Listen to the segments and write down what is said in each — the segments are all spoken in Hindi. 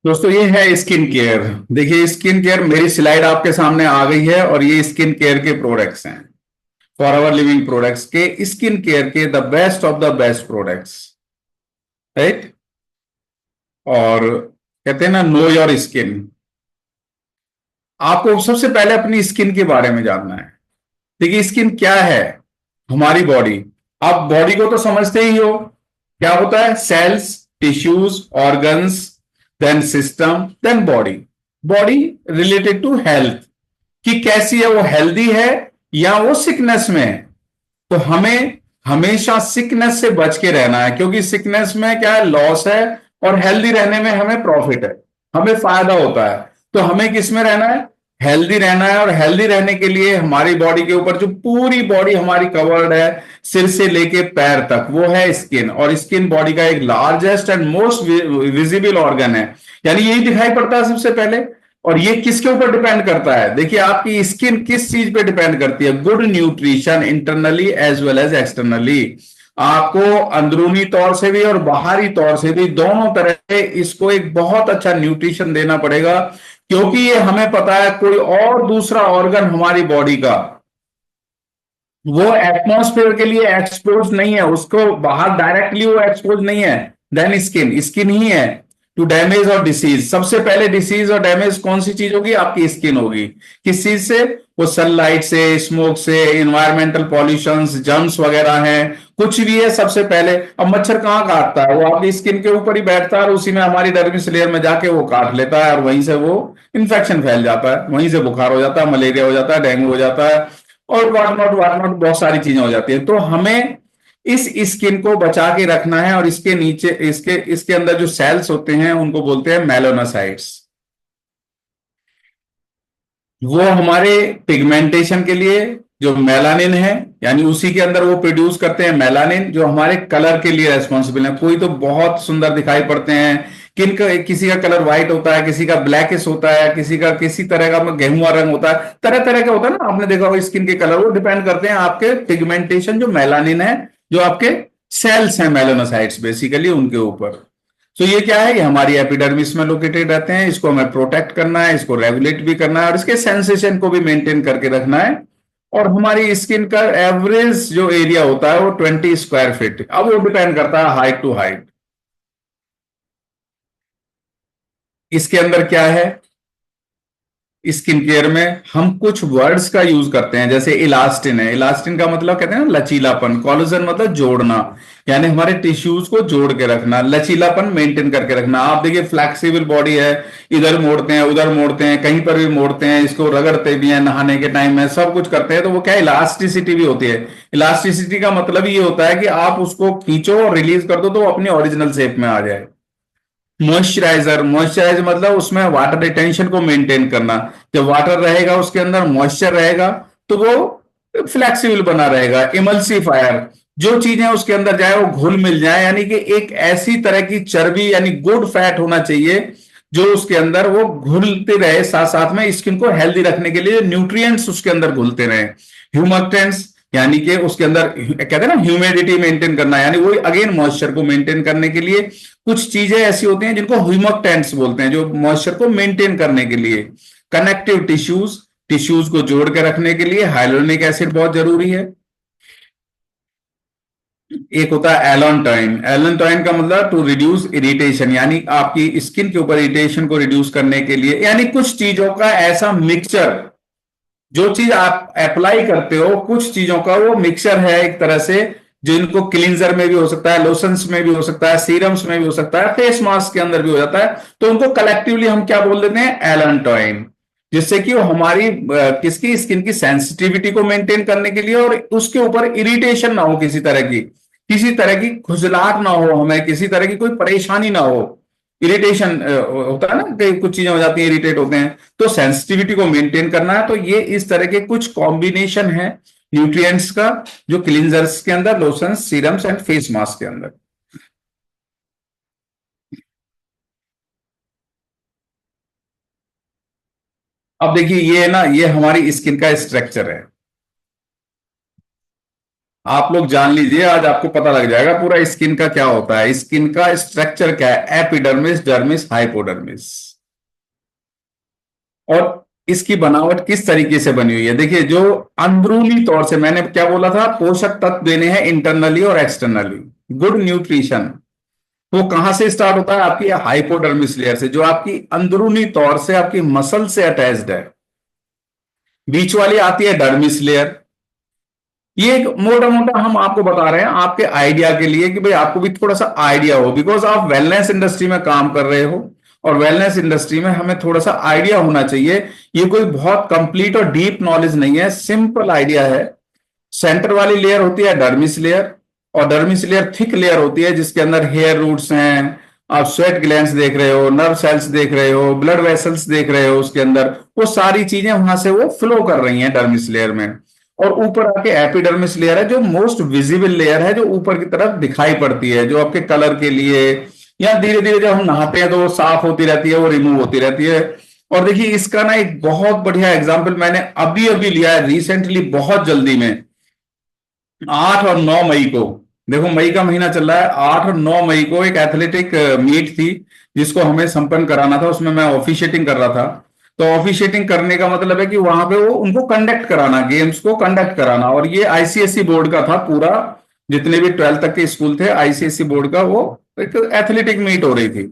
दोस्तों ये है स्किन केयर। देखिए स्किन केयर, मेरी स्लाइड आपके सामने आ गई है और ये स्किन केयर के प्रोडक्ट्स हैं। फॉर आवर लिविंग प्रोडक्ट्स के स्किन केयर के the best of the best products, right. और कहते हैं ना, नो योर स्किन। आपको सबसे पहले अपनी स्किन के बारे में जानना है। देखिए स्किन क्या है, हमारी बॉडी। आप बॉडी को तो समझते ही हो, क्या होता है? Cells, tissues, organs, then system, then body. Body related to health, कि कैसी है, वो हेल्दी है या वो सिकनेस में है। तो हमें हमेशा सिकनेस से बच के रहना है, क्योंकि सिकनेस में क्या है, लॉस है। और हेल्दी रहने में हमें प्रॉफिट है, हमें फायदा होता है। तो हमें किस में रहना है? हेल्दी रहना है। और हेल्दी रहने के लिए हमारी बॉडी के ऊपर जो पूरी बॉडी हमारी कवर्ड है, सिर से लेके पैर तक, वो है स्किन। और स्किन बॉडी का एक largest and most visible organ है, यानी यही दिखाई पड़ता है सबसे पहले। और ये किसके ऊपर डिपेंड करता है? देखिए आपकी स्किन किस चीज पे डिपेंड करती है? Good nutrition, internally as well as externally. आपको अंदरूनी तौर से भी और बाहरी तौर से भी, दोनों तरह से इसको एक बहुत अच्छा न्यूट्रिशन देना पड़ेगा। क्योंकि ये हमें पता है, कोई और दूसरा ऑर्गन हमारी बॉडी का वो एटमॉस्फेयर के लिए एक्सपोज नहीं है, उसको बाहर डायरेक्टली वो एक्सपोज नहीं है। देन स्किन, स्किन ही है टू डैमेज और डिसीज। सबसे पहले डिसीज और डैमेज कौन सी चीज होगी? आपकी स्किन होगी। किस चीज से? वो सनलाइट से, स्मोक से, इन्वायरमेंटल पॉल्यूशन, जर्म्स वगैरह हैं, कुछ भी है। सबसे पहले अब मच्छर कहाँ काटता है? वो आपकी स्किन के ऊपर ही बैठता है और उसी में हमारी डर्मिस लेयर में जाके वो काट लेता है, और वहीं से वो इन्फेक्शन फैल जाता है, वहीं से बुखार हो जाता है, मलेरिया हो जाता है, डेंगू हो जाता है, और वाट नॉट बहुत सारी चीजें हो जाती है। तो हमें इस स्किन को बचा के रखना है। और इसके नीचे, इसके इसके अंदर जो सेल्स होते हैं उनको बोलते हैं मेलानोसाइट्स। वो हमारे पिगमेंटेशन के लिए, जो मेलानिन है, यानी उसी के अंदर वो प्रोड्यूस करते हैं मेलानिन, जो हमारे कलर के लिए रेस्पॉन्सिबल है। कोई तो बहुत सुंदर दिखाई पड़ते हैं, किसी का कलर व्हाइट होता है, किसी का ब्लैकिश होता है, किसी का किसी तरह का गेहुआ रंग होता है, तरह तरह का होता है ना। आपने देखा होगा स्किन के कलर, वो डिपेंड करते हैं आपके पिगमेंटेशन, जो मेलानिन है, जो आपके सेल्स हैं मेलानोसाइट्स बेसिकली, उनके ऊपर। तो ये क्या है? ये हमारी एपिडर्मिस में लोकेटेड रहते हैं। इसको हमें प्रोटेक्ट करना है, इसको रेगुलेट भी करना है, और इसके सेंसेशन को भी मेंटेन करके रखना है। और हमारी स्किन का एवरेज जो एरिया होता है वो 20 स्क्वायर फीट। अब वो डिपेंड करता है हाइट टू हाइट। इसके अंदर क्या है? स्किन केयर में हम कुछ वर्ड्स का यूज करते हैं, जैसे इलास्टिन है। इलास्टिन का मतलब कहते हैं ना लचीलापन। कोलेजन मतलब जोड़ना, यानी हमारे टिश्यूज को जोड़ के रखना, लचीलापन मेंटेन करके रखना। आप देखिए फ्लैक्सिबल बॉडी है, इधर मोड़ते हैं, उधर मोड़ते हैं, कहीं पर भी मोड़ते हैं, इसको रगड़ते भी हैं, नहाने के टाइम में सब कुछ करते हैं। तो वो क्या, इलास्टिसिटी भी होती है। इलास्टिसिटी का मतलब ये होता है कि आप उसको खींचो और रिलीज कर दो तो वो अपनी ओरिजिनल शेप में आ जाए। मॉइस्चराइजर, मॉइस्चराइजर मतलब उसमें वाटर रिटेंशन को मेंटेन करना। जब वाटर रहेगा उसके अंदर, मॉइस्चर रहेगा, तो वो फ्लेक्सिबल बना रहेगा। इमल्सिफायर, जो चीजें उसके अंदर जाए वो घुल मिल जाए, यानी कि एक ऐसी तरह की चर्बी यानी गुड फैट होना चाहिए जो उसके अंदर वो घुलते रहे, साथ साथ में स्किन को हेल्दी रखने के लिए न्यूट्रिएंट्स उसके अंदर घुलते रहे। ह्यूमक्टेंट्स, यानी कि उसके अंदर कहते हैं ना ह्यूमिडिटी मेंटेन करना, यानी वो अगेन मॉइस्चर को मेंटेन करने के लिए कुछ चीजें ऐसी होती हैं जिनको ह्यूमक्टेंट्स बोलते हैं, जो मॉइस्चर को मेंटेन करने के लिए। कनेक्टिव टिश्यूज, टिश्यूज को जोड़ के रखने के लिए हाइलोनिक एसिड बहुत जरूरी है। एक होता है एलोनटाइन। एलोनटाइन का मतलब टू रिड्यूस इरिटेशन, यानी आपकी स्किन के ऊपर इरिटेशन को रिड्यूस करने के लिए। यानी कुछ चीजों का ऐसा मिक्सचर, जो चीज आप अप्लाई करते हो, कुछ चीजों का वो मिक्सचर है एक तरह से, जिनको क्लींजर में भी हो सकता है, लोशंस में भी हो सकता है, सीरम्स में भी हो सकता है, फेस मास्क के अंदर भी हो जाता है। तो उनको कलेक्टिवली हम क्या बोल देते हैं? एलंटॉइन। जिससे कि वो हमारी किसकी, स्किन की सेंसिटिविटी को मेंटेन करने के लिए, और उसके ऊपर इरिटेशन ना हो, किसी तरह की खुजलाहट ना हो, हमें किसी तरह की कोई परेशानी ना हो। इरिटेशन होता है ना, कई कुछ चीजें हो जाती हैं, इरिटेट होते हैं। तो सेंसिटिविटी को मेंटेन करना है। तो ये इस तरह के कुछ कॉम्बिनेशन है न्यूट्रिएंट्स का, जो क्लींजर्स के अंदर, lotion, serums and face mask के अंदर। अब देखिए ये ना, ये हमारी स्किन का स्ट्रक्चर है। आप लोग जान लीजिए, आज आपको पता लग जाएगा पूरा स्किन का क्या होता है, स्किन का स्ट्रक्चर क्या है, एपिडर्मिस, डर्मिस, हाइपोडर्मिस, और इसकी बनावट किस तरीके से बनी हुई है। देखिए, जो अंदरूनी तौर से, मैंने क्या बोला था, पोषक तत्व देने हैं इंटरनली और एक्सटर्नली, गुड न्यूट्रिशन, वो कहां से स्टार्ट होता है, आपकी हाइपोडर्मिस लेयर से, जो आपकी अंदरूनी तौर से आपकी मसल से अटैच्ड है। बीच वाली आती है डर्मिस लेयर। ये एक मोटा मोटा हम आपको बता रहे हैं आपके आइडिया के लिए, कि भाई आपको भी थोड़ा सा आइडिया हो, बिकॉज आप वेलनेस इंडस्ट्री में काम कर रहे हो, और वेलनेस इंडस्ट्री में हमें थोड़ा सा आइडिया होना चाहिए। ये कोई बहुत कंप्लीट और डीप नॉलेज नहीं है, सिंपल आइडिया है। सेंटर वाली लेयर होती है डर्मिस लेयर, और डर्मिस लेयर थिक लेयर होती है, जिसके अंदर हेयर रूट्स हैं, आप स्वेट ग्लैंड्स देख रहे हो, नर्व सेल्स देख रहे हो, ब्लड वेसल्स देख रहे हो, उसके अंदर वो सारी चीजें वहां से वो फ्लो कर रही हैं डर्मिस लेयर में। और ऊपर आके एपिडर्मिस लेयर है, जो मोस्ट विजिबल लेयर है, जो ऊपर की तरफ दिखाई पड़ती है, जो आपके कलर के लिए, या धीरे धीरे जब हम नहाते हैं तो वो साफ होती रहती है, वो रिमूव होती रहती है। और देखिए, इसका ना एक बहुत बढ़िया एग्जाम्पल मैंने अभी अभी लिया है रिसेंटली, बहुत जल्दी में, 8 और 9 मई को, देखो मई का महीना चल रहा है, 8 और 9 मई को एक एथलेटिक मीट थी, जिसको हमें संपन्न कराना था। उसमें मैं ऑफिशिएटिंग कर रहा था। तो ऑफिशिएटिंग करने का मतलब है कि वहां पे वो उनको कंडक्ट कराना, गेम्स को कंडक्ट कराना, और ये आईसीएसई बोर्ड का था पूरा, जितने भी 12th तक के स्कूल थे आईसीएसई बोर्ड का, वो एक एथलेटिक मीट हो रही थी।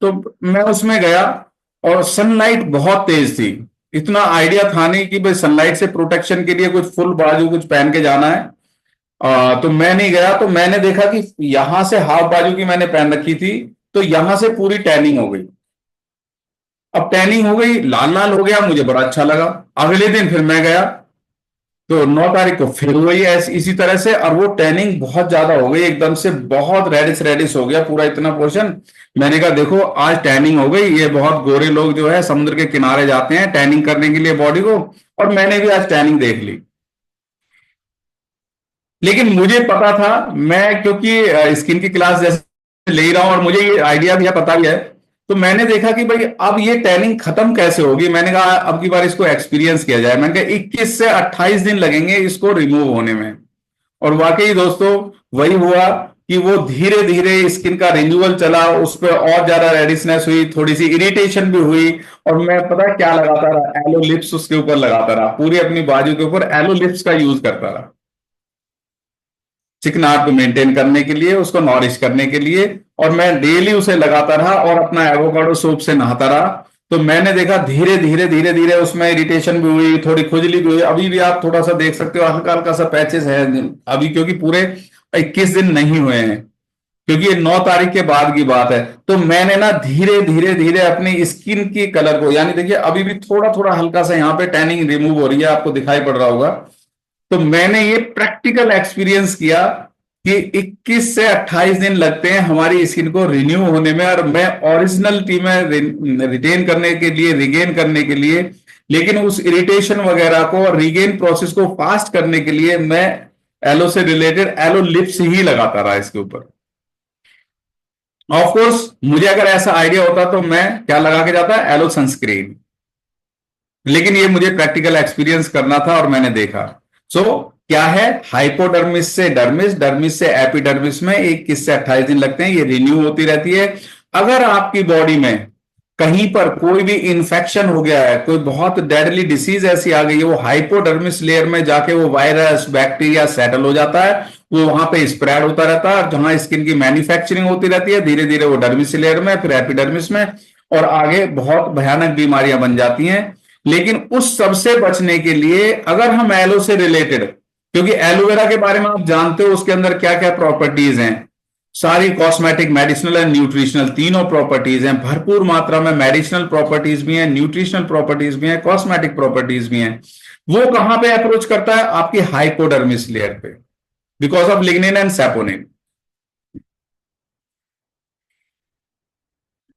तो मैं उसमें गया, और सनलाइट बहुत तेज थी। इतना आइडिया था नहीं कि भाई सनलाइट से प्रोटेक्शन के लिए कुछ फुल बाजू कुछ पहन के जाना है। तो मैं नहीं गया। तो मैंने देखा कि यहां से हाफ बाजू की मैंने पहन रखी थी, तो यहां से पूरी टैनिंग हो गई। अब टैनिंग हो गई, लाल लाल हो गया, मुझे बड़ा अच्छा लगा। अगले दिन फिर मैं गया, तो 9 तारीख को फिर वही ऐसे इसी तरह से, और वो टैनिंग बहुत ज्यादा हो गई, एकदम से बहुत रेडिश रेडिश हो गया पूरा इतना पोर्शन। मैंने कहा देखो, आज टैनिंग हो गई, ये बहुत गोरे लोग जो है समुद्र के किनारे जाते हैं टैनिंग करने के लिए बॉडी को, और मैंने भी आज टैनिंग देख ली। लेकिन मुझे पता था, मैं क्योंकि स्किन की क्लास जैसे ले ही रहा हूं, और मुझे ये आइडिया भी है, पता भी है। तो मैंने देखा कि भाई अब ये टैनिंग खत्म कैसे होगी। मैंने कहा अब की बार इसको एक्सपीरियंस किया जाए। मैंने कहा 21 से 28 दिन लगेंगे इसको रिमूव होने में। और वाकई दोस्तों, वही हुआ कि वो धीरे धीरे स्किन का रिन्यूअल चला, उस पर और ज्यादा रेडिशनेस हुई, थोड़ी सी इरिटेशन भी हुई। और मैं पता है क्या लगाता रहा, एलो लिप्स उसके ऊपर लगाता रहा, पूरी अपनी बाजू के ऊपर एलो लिप्स का यूज करता रहा, चिकनाहट को मेंटेन करने के लिए, उसको नॉरिश करने के लिए। और मैं डेली उसे लगाता रहा, और अपना एवोकाडो सोप से नहाता रहा। तो मैंने देखा धीरे धीरे धीरे धीरे उसमें इरिटेशन भी हुई, थोड़ी खुजली भी हुई। अभी भी आप थोड़ा सा देख सकते हो, हल्का हल्का सा पैचेस है अभी, क्योंकि पूरे 21 दिन नहीं हुए हैं, क्योंकि ये 9 तारीख के बाद की बात है। तो मैंने ना धीरे धीरे धीरे अपनी स्किन की कलर को, यानी देखिए अभी भी थोड़ा थोड़ा हल्का सा यहाँ पे टैनिंग रिमूव हो रही है, आपको दिखाई पड़ रहा होगा। तो मैंने ये प्रैक्टिकल एक्सपीरियंस किया कि 21 से 28 दिन लगते हैं हमारी स्किन को रिन्यू होने में, और मैं ओरिजिनलिटी में रिटेन करने के लिए, रिगेन करने के लिए, लेकिन उस इरिटेशन वगैरह को और रिगेन प्रोसेस को फास्ट करने के लिए मैं एलो से रिलेटेड एलो लिप्स ही लगाता रहा इसके ऊपर। ऑफ कोर्स मुझे अगर ऐसा आइडिया होता तो मैं क्या लगा के जाता, एलो सनस्क्रीन। लेकिन ये मुझे प्रैक्टिकल एक्सपीरियंस करना था, और मैंने देखा। सो क्या है, हाइपोडर्मिस से डर्मिस, डर्मिस से एपिडर्मिस में 21 से 28 दिन लगते हैं, ये रिन्यू होती रहती है। अगर आपकी बॉडी में कहीं पर कोई भी इंफेक्शन हो गया है, कोई बहुत डेडली डिसीज ऐसी आ गई है, वो हाइपोडर्मिस लेयर में जाके वो वायरस बैक्टीरिया सेटल हो जाता है, वो वहां पे स्प्रेड होता रहता है, जहां स्किन की मैन्युफैक्चरिंग होती रहती है, धीरे धीरे वो डर्मिस लेयर में, फिर एपिडर्मिस में, और आगे बहुत भयानक बीमारियां बन जाती हैं। लेकिन उस सब से बचने के लिए अगर हम एलो से रिलेटेड, क्योंकि एलोवेरा के बारे में आप जानते हो उसके अंदर क्या क्या प्रॉपर्टीज हैं, सारी कॉस्मेटिक, मेडिसिनल एंड न्यूट्रिशनल तीनों प्रॉपर्टीज हैं, भरपूर मात्रा में मेडिसिनल प्रॉपर्टीज भी हैं, न्यूट्रिशनल प्रॉपर्टीज भी हैं, कॉस्मेटिक प्रॉपर्टीज भी हैं। वो कहां पे अप्रोच करता है, आपकी हाइपोडर्मिस लेयर पे, because of lignin and saponin.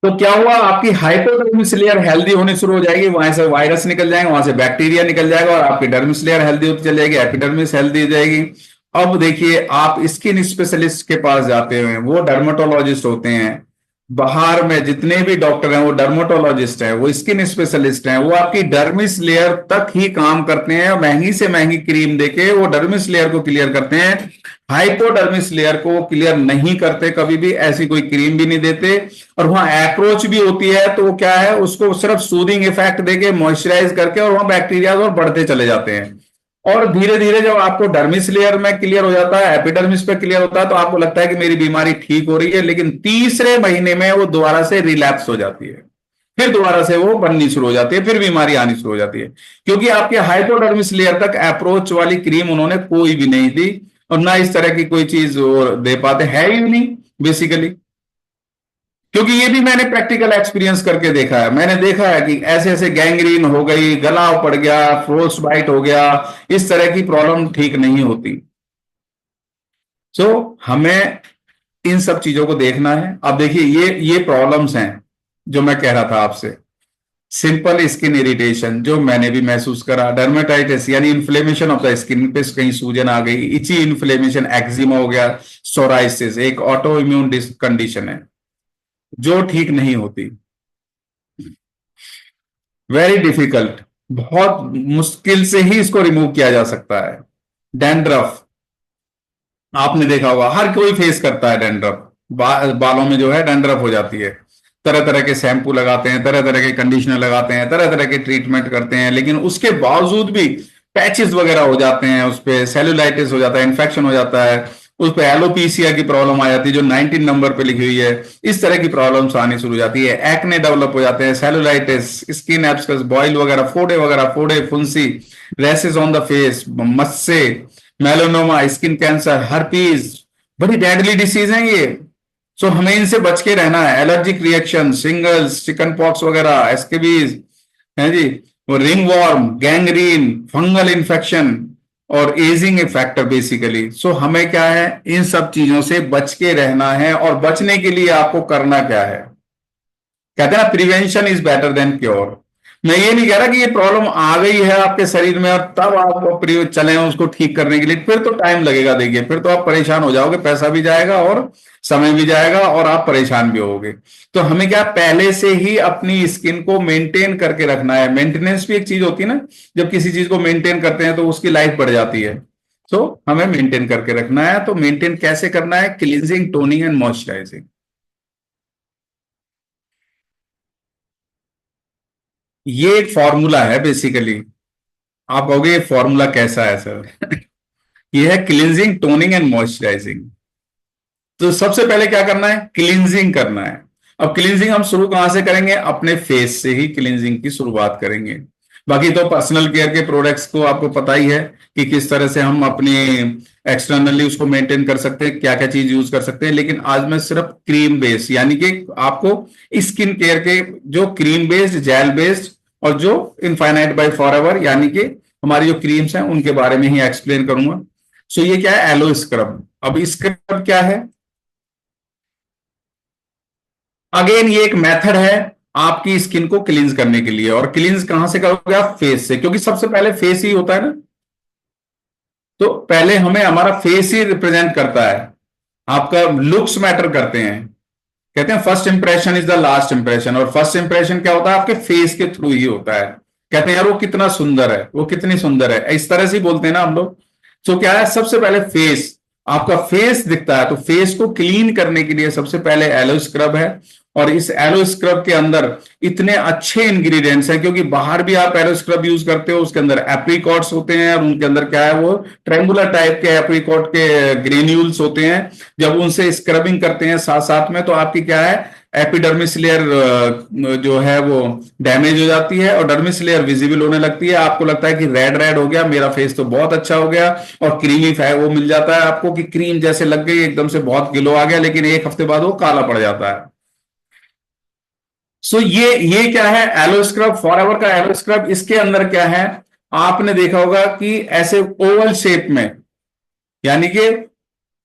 तो क्या हुआ, आपकी हाइपोडर्मिस लेयर हेल्दी होनी शुरू हो जाएगी, वहां से वायरस निकल जाएंगे, वहां से बैक्टीरिया निकल जाएगा, और आपकी डर्मिस लेयर हेल्दी होती चली जाएगी, एपिडर्मिस हेल्दी हो जाएगी। अब देखिए, आप स्किन स्पेशलिस्ट के पास जाते हैं, वो डर्मेटोलॉजिस्ट होते हैं, बाहर में जितने भी डॉक्टर हैं, वो डर्मेटोलॉजिस्ट हैं, वो स्किन स्पेशलिस्ट हैं, वो आपकी डर्मिस लेयर तक ही काम करते हैं। महंगी से महंगी क्रीम देके वो डर्मिस लेयर को क्लियर करते हैं, हाइपोडर्मिस लेयर को क्लियर नहीं करते कभी भी, ऐसी कोई क्रीम भी नहीं देते। और वहां अप्रोच भी होती है तो वो क्या है, उसको सिर्फ सूदिंग इफेक्ट देके मॉइस्चराइज करके, और वहां बैक्टीरिया और बढ़ते चले जाते हैं। और धीरे धीरे जब आपको डर्मिस लेयर में क्लियर हो जाता है, एपिडर्मिस पे क्लियर होता है, तो आपको लगता है कि मेरी बीमारी ठीक हो रही है, लेकिन तीसरे महीने में वो दोबारा से रिलैप्स हो जाती है, फिर दोबारा से वो बननी शुरू हो जाती है, फिर बीमारी आनी शुरू हो जाती है, क्योंकि आपके हाइपोडर्मिस लेयर तक अप्रोच वाली क्रीम उन्होंने कोई भी नहीं दी, और ना इस तरह की कोई चीज वो दे पाते है ही नहीं बेसिकली। क्योंकि ये भी मैंने प्रैक्टिकल एक्सपीरियंस करके देखा है, मैंने देखा है कि ऐसे ऐसे गैंग्रीन हो गई, गला पड़ गया, फ्रोस्ट बाइट हो गया, इस तरह की प्रॉब्लम ठीक नहीं होती। सो हमें इन सब चीजों को देखना है। अब देखिए ये प्रॉब्लम्स हैं जो मैं कह रहा था आपसे। सिंपल स्किन इरिटेशन जो मैंने भी महसूस करा, डर्मेटाइटिस यानी इन्फ्लेमेशन ऑफ द स्किन पे कहीं सूजन आ गई, इची इन्फ्लेमेशन, एक्जिमा हो गया, सोराइसिस एक ऑटो इम्यून कंडीशन है जो ठीक नहीं होती, वेरी डिफिकल्ट, बहुत मुश्किल से ही इसको रिमूव किया जा सकता है। डैंड्रफ आपने देखा होगा, हर कोई फेस करता है डैंड्रफ, बालों में जो है डैंड्रफ हो जाती है, तरह तरह के शैम्पू लगाते हैं, तरह तरह के कंडीशनर लगाते हैं, तरह तरह के ट्रीटमेंट करते हैं, लेकिन उसके बावजूद भी पैचेस वगैरह हो जाते हैं, उस पर सेलुलाइटिस हो जाता है, इन्फेक्शन हो जाता है, उस पर एलोपीसिया की प्रॉब्लम आ जाती है जो 19 नंबर पे लिखी हुई है, इस तरह की प्रॉब्लम्स आनी शुरू हो जाती है, एक्ने डेवलप हो जाते हैं, सेलुलाइटिस, स्किन एब्सकस, बॉयल वगैरह, फोड़े, फुंसी, रैसेस ऑन द फेस, मस्से, मेलानोमा, स्किन कैंसर, हर्पीज, बड़ी डेडली डिसीज है ये। सो हमें इनसे बच के रहना है। Allergic reaction, shingles, chicken pox वगैरह, एस्केबीज है जी, वो ringworm, gangrene, fungal infection और एजिंग फैक्टर बेसिकली। सो हमें क्या है, इन सब चीजों से बच के रहना है। और बचने के लिए आपको करना क्या है, कहते हैं ना prevention is better than cure. मैं ये नहीं कह रहा कि ये प्रॉब्लम आ गई है आपके शरीर में और तब आप चले उसको ठीक करने के लिए, फिर तो टाइम लगेगा, देखिए फिर तो आप परेशान हो जाओगे, पैसा भी जाएगा और समय भी जाएगा और आप परेशान भी होगे। तो हमें क्या पहले से ही अपनी स्किन को मेंटेन करके रखना है। मेंटेनेंस भी एक चीज होती है ना, जब किसी चीज को मेंटेन करते हैं तो उसकी लाइफ बढ़ जाती है। तो हमें मेंटेन करके रखना है। तो मेंटेन कैसे करना है, क्लींजिंग, टोनिंग एंड मॉइस्चराइजिंग, ये एक फॉर्मूला है बेसिकली। आप कहोगे ये फॉर्मूला कैसा है सर? ये है क्लींजिंग, टोनिंग एंड मॉइस्चराइजिंग। तो सबसे पहले क्या करना है, क्लींजिंग करना है। अब क्लींजिंग हम शुरू कहां से करेंगे, अपने फेस से ही क्लींजिंग की शुरुआत करेंगे। बाकी तो पर्सनल केयर के प्रोडक्ट्स को आपको पता ही है कि किस तरह से हम अपनी एक्सटर्नली उसको मेंटेन कर सकते हैं, क्या क्या चीज यूज कर सकते हैं। लेकिन आज मैं सिर्फ क्रीम बेस्ड, यानी कि आपको स्किन केयर के जो क्रीम बेस्ड, जेल बेस्ड और जो इनफाइनाइट बाय फॉरएवर यानी कि हमारी जो क्रीम्स हैं उनके बारे में ही एक्सप्लेन करूंगा। सो ये क्या है, एलो स्क्रब। अब स्क्रब क्या है, अगेन ये एक मेथड है आपकी स्किन को क्लींस करने के लिए। और क्लींस कहां से करोगे आप, फेस से, क्योंकि सबसे पहले फेस ही होता है ना। तो पहले हमें हमारा फेस ही रिप्रेजेंट करता है, आपका लुक्स मैटर करते हैं। कहते हैं first impression is the last impression, और फर्स्ट इंप्रेशन क्या होता है, आपके फेस के थ्रू ही होता है। कहते हैं यार वो कितना सुंदर है, वो कितनी सुंदर है, इस तरह से ही बोलते हैं ना हम लोग। तो क्या है, सबसे पहले फेस, आपका फेस दिखता है तो फेस को क्लीन करने के लिए सबसे पहले एलो स्क्रब है। और इस एलो स्क्रब के अंदर इतने अच्छे इंग्रेडिएंट्स हैं, क्योंकि बाहर भी आप एलो स्क्रब यूज करते हो, उसके अंदर एप्रिकॉट्स होते हैं और उनके अंदर क्या है, वो ट्रेंगुलर टाइप के एप्रिकॉट के ग्रेन्यूल्स होते हैं। जब उनसे स्क्रबिंग करते हैं साथ साथ में, तो आपकी क्या है, एपिडर्मिस लेयर जो है वो डैमेज हो जाती है और डर्मिस लेयर विजिबल होने लगती है। आपको लगता है कि रेड रेड हो गया, मेरा फेस तो बहुत अच्छा हो गया, और क्रीमी वो मिल जाता है आपको कि क्रीम जैसे लग गई, एकदम से बहुत ग्लो आ गया, लेकिन एक हफ्ते बाद वो काला पड़ जाता है। सो ये क्या है, एलो स्क्रब, फॉरएवर का एलो स्क्रब। इसके अंदर क्या है, आपने देखा होगा कि ऐसे ओवल शेप में, यानी कि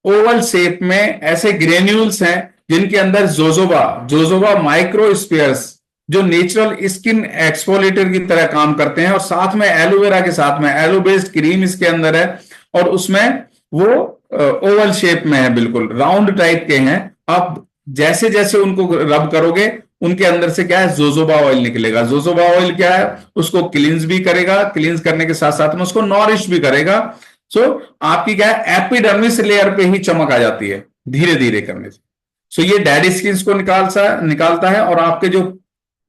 ओवल शेप में ऐसे ग्रेन्यूल्स हैं जिनके अंदर जोजोबा जोजोबा माइक्रोस्फीयर्स, जो नेचुरल स्किन एक्सफोलिएटर की तरह काम करते हैं, और साथ में एलोवेरा के साथ में एलो बेस्ड क्रीम इसके अंदर है, और उसमें वो ओवल शेप में है, बिल्कुल राउंड टाइप के हैं। अब जैसे जैसे उनको रब करोगे उनके अंदर से क्या है, जोजोबा ऑयल निकलेगा। जोजोबा ऑयल क्या है, उसको क्लींस भी करेगा, क्लींस करने के साथ साथ में उसको नॉरिश भी करेगा। सो आपकी क्या है, एपिडर्मिस लेयर पे ही चमक आ जाती है धीरे धीरे करने से। सो ये डेड स्किन को निकालता है, और आपके जो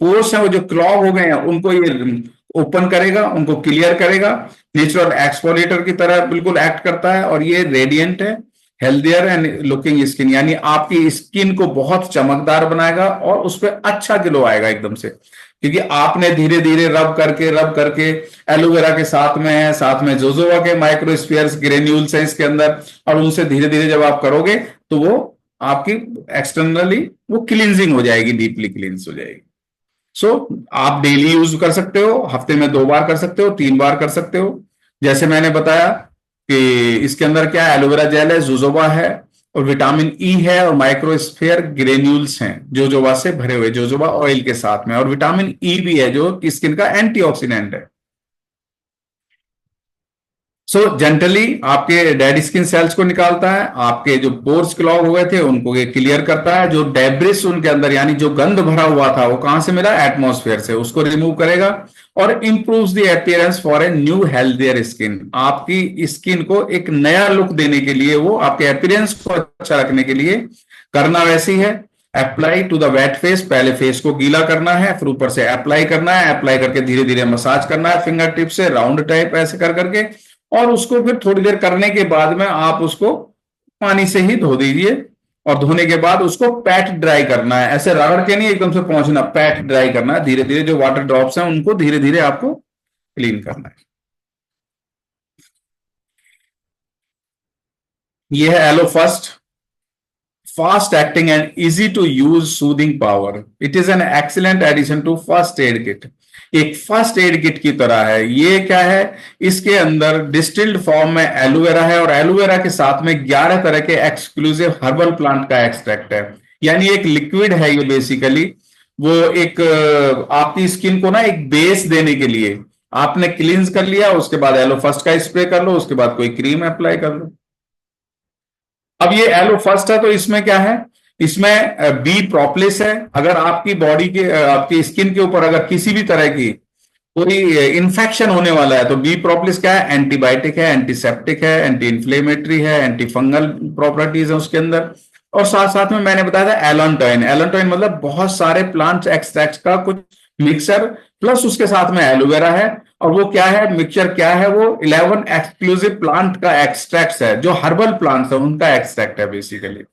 पोर्स हैं वो जो क्लॉग हो गए हैं उनको ये ओपन करेगा, उनको क्लियर करेगा। नेचुरल एक्सफोलिएटर की तरह बिल्कुल एक्ट करता है, और ये रेडिएंट है, हेल्दियर एंड लुकिंग स्किन, यानी आपकी स्किन को बहुत चमकदार बनाएगा और उस पर अच्छा ग्लो आएगा एकदम से, क्योंकि आपने धीरे धीरे रब करके एलोवेरा के साथ में है, साथ में जोजोवा के माइक्रोस्फीयर्स ग्रेन्यूल्स हैं इसके अंदर, और उनसे धीरे धीरे जब आप करोगे तो वो आपकी एक्सटर्नली वो क्लींजिंग हो जाएगी, डीपली क्लींस हो जाएगी। सो आप डेली यूज कर सकते हो, हफ्ते में 2 बार कर सकते हो, 3 बार कर सकते हो। जैसे मैंने बताया कि इसके अंदर क्या है, एलोवेरा जेल है, जोजोबा है, और विटामिन ई है, और माइक्रोस्फेयर ग्रेन्यूल्स हैं जोजोबा से भरे हुए, जोजोबा ऑयल के साथ में, और विटामिन ई भी है जो स्किन का एंटीऑक्सीडेंट है। सो जनरली आपके डेड स्किन सेल्स को निकालता है, आपके जो पोर्स क्लॉग हुए थे उनको ये क्लियर करता है, जो डेब्रिस उनके अंदर यानी जो गंद भरा हुआ था वो कहां से मिला, एटमॉस्फेयर से, उसको रिमूव करेगा, और improves the appearance for a new healthier skin. आपकी स्किन को एक नया लुक देने के लिए, वो आपके अपीयरेंस को अच्छा रखने के लिए करना वैसी है। Apply to the wet face, पहले फेस को गीला करना है, फिर ऊपर से अप्लाई करना है, अप्लाई करके धीरे धीरे मसाज करना है फिंगर टिप से, राउंड टाइप ऐसे कर करके, और उसको फिर थोड़ी देर करने के बाद में आप उसको पानी से ही धो दीजिए, और धोने के बाद उसको पैट ड्राई करना है, ऐसे रगड़ के नहीं एकदम से पहुंचना, पैट ड्राई करना है धीरे धीरे, जो वाटर ड्रॉप्स हैं उनको धीरे धीरे आपको क्लीन करना है। ये है aloe first, fast acting and easy to use soothing power. It is an excellent addition to first aid kit. एक फर्स्ट एड किट की तरह है। ये क्या है, इसके अंदर डिस्टिल्ड फॉर्म में एलोवेरा है, और एलोवेरा के साथ में 11 तरह के एक्सक्लूसिव हर्बल प्लांट का एक्सट्रैक्ट है, यानी एक लिक्विड है ये बेसिकली। वो एक आपकी स्किन को ना एक बेस देने के लिए, आपने क्लींस कर लिया, उसके बाद एलो फर्स्ट का स्प्रे कर लो, उसके बाद कोई क्रीम अप्लाई कर लो। अब ये एलो फर्स्ट है तो इसमें क्या है, इसमें बी प्रोपलिस है। अगर आपकी बॉडी के आपकी स्किन के ऊपर अगर किसी भी तरह की कोई इन्फेक्शन होने वाला है तो बी प्रोपलिस क्या है, एंटीबायोटिक है, एंटीसेप्टिक है, एंटी इन्फ्लेमेटरी है, एंटी फंगल प्रॉपर्टीज है उसके अंदर। और साथ साथ में मैंने बताया था एलोंटोइन, एलोंटोइन मतलब बहुत सारे प्लांट एक्सट्रैक्ट का कुछ मिक्सर, प्लस उसके साथ में एलोवेरा है। और वो क्या है, मिक्सचर क्या है, वो 11 एक्सक्लूसिव प्लांट का एक्सट्रैक्ट है, जो हर्बल प्लांट्स है उनका एक्सट्रैक्ट है बेसिकली।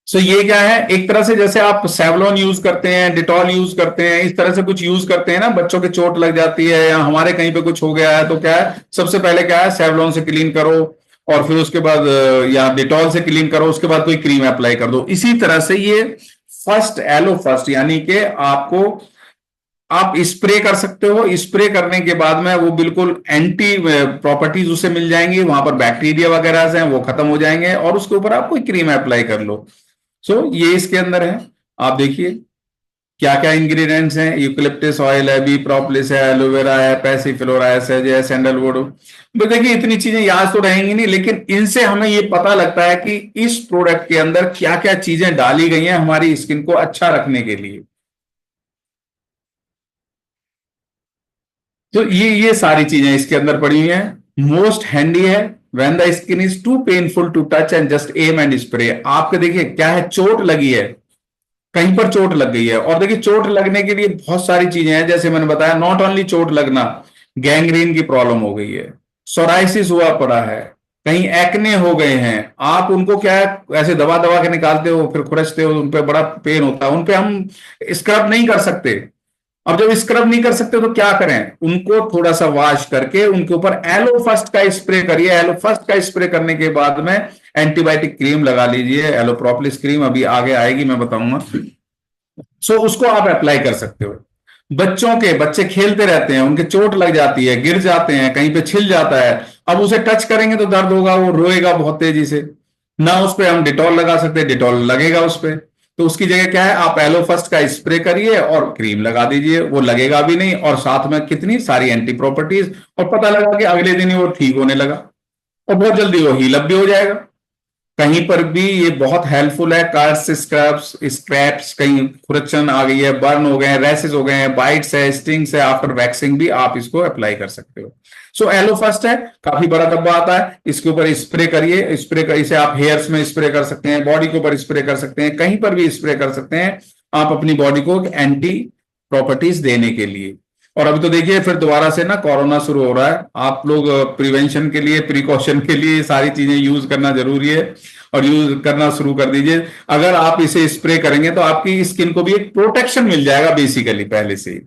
सो ये क्या है, एक तरह से जैसे आप सेवलॉन यूज करते हैं, डिटॉल यूज करते हैं, इस तरह से कुछ यूज करते हैं ना, बच्चों के चोट लग जाती है या हमारे कहीं पे कुछ हो गया है तो क्या है, सबसे पहले क्या है, सेवलॉन से क्लीन करो, और फिर उसके बाद या डिटॉल से क्लीन करो, उसके बाद कोई क्रीम अप्लाई कर दो। इसी तरह से ये फर्स्ट एलो फर्स्ट, यानी कि आपको आप स्प्रे कर सकते हो, स्प्रे करने के बाद में वो बिल्कुल एंटी प्रॉपर्टीज उसे मिल जाएंगी, वहां पर बैक्टीरिया वगैरह हैं वो खत्म हो जाएंगे, और उसके ऊपर आप कोई क्रीम अप्लाई कर लो। सो ये इसके अंदर है। आप देखिए क्या क्या इंग्रेडिएंट्स हैं, यूकलिप्टस ऑयल है, बी प्रोपलिस है, एलोवेरा है, पैसिफिलोरा है, सैंडलवुड। तो देखिए इतनी चीजें याद तो रहेंगी नहीं, लेकिन इनसे हमें ये पता लगता है कि इस प्रोडक्ट के अंदर क्या क्या चीजें डाली गई हैं हमारी स्किन को अच्छा रखने के लिए। तो ये सारी चीजें इसके अंदर पड़ी हुई हैं। मोस्ट हैंडी है when the skin is too painful to touch and just aim and spray. आपके देखिए क्या है, चोट लगी है, कहीं पर चोट लग गई है, और देखिए चोट लगने के लिए बहुत सारी चीजें हैं, जैसे मैंने बताया, नॉट ओनली चोट लगना, गैंग्रीन की प्रॉब्लम हो गई है, सोराइसिस हुआ पड़ा है, कहीं एक्ने हो गए हैं, आप उनको क्या है ऐसे दबा दबा के निकालते हो, फिर खुरचते हो, उन पे बड़ा पेन होता है, उन पे हम स्क्रब नहीं कर सकते। अब जब स्क्रब नहीं कर सकते तो क्या करें, उनको थोड़ा सा वॉश करके उनके ऊपर एलो फर्स्ट का स्प्रे करिए। एलो फर्स्ट का स्प्रे करने के बाद में एंटीबायोटिक क्रीम लगा लीजिए, एलो प्रोपलिस क्रीम अभी आगे आएगी मैं बताऊंगा। सो उसको आप अप्लाई कर सकते हो। बच्चे खेलते रहते हैं, उनके चोट लग जाती है, गिर जाते हैं, कहीं पे छिल जाता है, अब उसे टच करेंगे तो दर्द होगा, वो रोएगा बहुत तेजी से, ना उस पर हम डिटॉल लगा सकते, डिटॉल लगेगा उस पर, तो उसकी जगह क्या है, आप एलो फर्स्ट का स्प्रे करिए और क्रीम लगा दीजिए, वो लगेगा भी नहीं, और साथ में कितनी सारी एंटी प्रॉपर्टीज, और पता लगा कि अगले दिन ही वो ठीक होने लगा, और बहुत जल्दी वो हील अप भी हो जाएगा। कहीं पर भी ये बहुत हेल्पफुल है। कार्स, स्क्रैप्स स्क्रैप्स, कहीं खुरचन आ गई है, बर्न हो गए हैं, रैसेस हो गए हैं, बाइट्स है, स्टिंग्स है, आफ्टर वैक्सिंग भी आप इसको अप्लाई कर सकते हो। सो एलो फर्स्ट है, काफी बड़ा डब्बा आता है, इसके ऊपर स्प्रे करिए। स्प्रे कर, इसे आप हेयर्स में स्प्रे कर सकते हैं, बॉडी के ऊपर स्प्रे कर सकते हैं, कहीं पर भी स्प्रे कर सकते हैं आप अपनी बॉडी को एंटी प्रॉपर्टीज देने के लिए। और अभी तो देखिए फिर दोबारा से ना कोरोना शुरू हो रहा है, आप लोग प्रिवेंशन के लिए, प्रिकॉशन के लिए सारी चीजें यूज करना जरूरी है और यूज करना शुरू कर दीजिए। अगर आप इसे स्प्रे करेंगे तो आपकी स्किन को भी एक प्रोटेक्शन मिल जाएगा बेसिकली पहले से ही।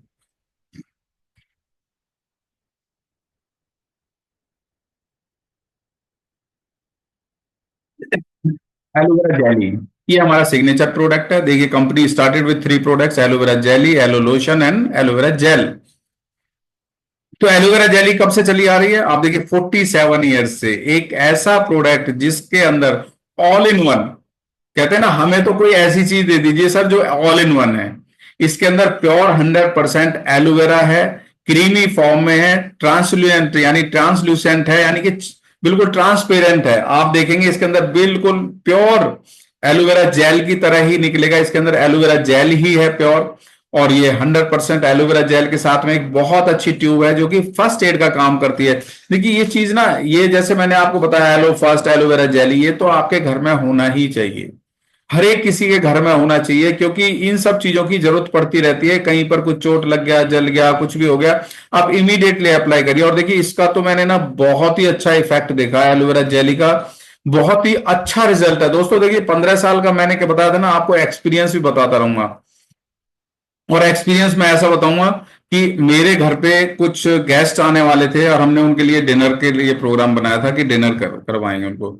एलोवेरा जेली, ये हमारा सिग्नेचर प्रोडक्ट है। देखिए company started with 3 products, aloe vera jelly, aloe lotion and aloe vera gel. तो एलोवेरा जेली कब से चली आ रही है? आप देखिए 47 ईयर्स से एक ऐसा प्रोडक्ट जिसके अंदर ऑल इन वन, कहते हैं ना हमें तो कोई ऐसी चीज दे दीजिए सर जो ऑल इन वन है। इसके अंदर प्योर 100% एलोवेरा है, क्रीमी फॉर्म में है, ट्रांसल्यूएंट यानी ट्रांसल्यूसेंट है, यानी कि बिल्कुल ट्रांसपेरेंट है। आप देखेंगे इसके अंदर बिल्कुल प्योर एलोवेरा जेल की तरह ही निकलेगा, इसके अंदर एलोवेरा जेल ही है प्योर। और ये 100% एलोवेरा जेल के साथ में एक बहुत अच्छी ट्यूब है जो कि फर्स्ट एड का काम करती है। देखिए ये चीज ना, ये जैसे मैंने आपको बताया एलो फर्स्ट एलोवेरा जेली, ये तो आपके घर में होना ही चाहिए, हर एक किसी के घर में होना चाहिए, क्योंकि इन सब चीजों की जरूरत पड़ती रहती है। कहीं पर कुछ चोट लग गया, जल गया, कुछ भी हो गया, आप इमीडिएटली अप्लाई करिए। और देखिए इसका तो मैंने ना बहुत ही अच्छा इफेक्ट देखा है एलोवेरा जेली का, बहुत ही अच्छा रिजल्ट है दोस्तों। देखिए 15 साल का मैंने क्या बताया था ना, आपको एक्सपीरियंस भी बताता रहूंगा। और एक्सपीरियंस मैं ऐसा बताऊंगा कि मेरे घर पे कुछ गेस्ट आने वाले थे और हमने उनके लिए डिनर के लिए प्रोग्राम बनाया था कि डिनर करवाएंगे उनको।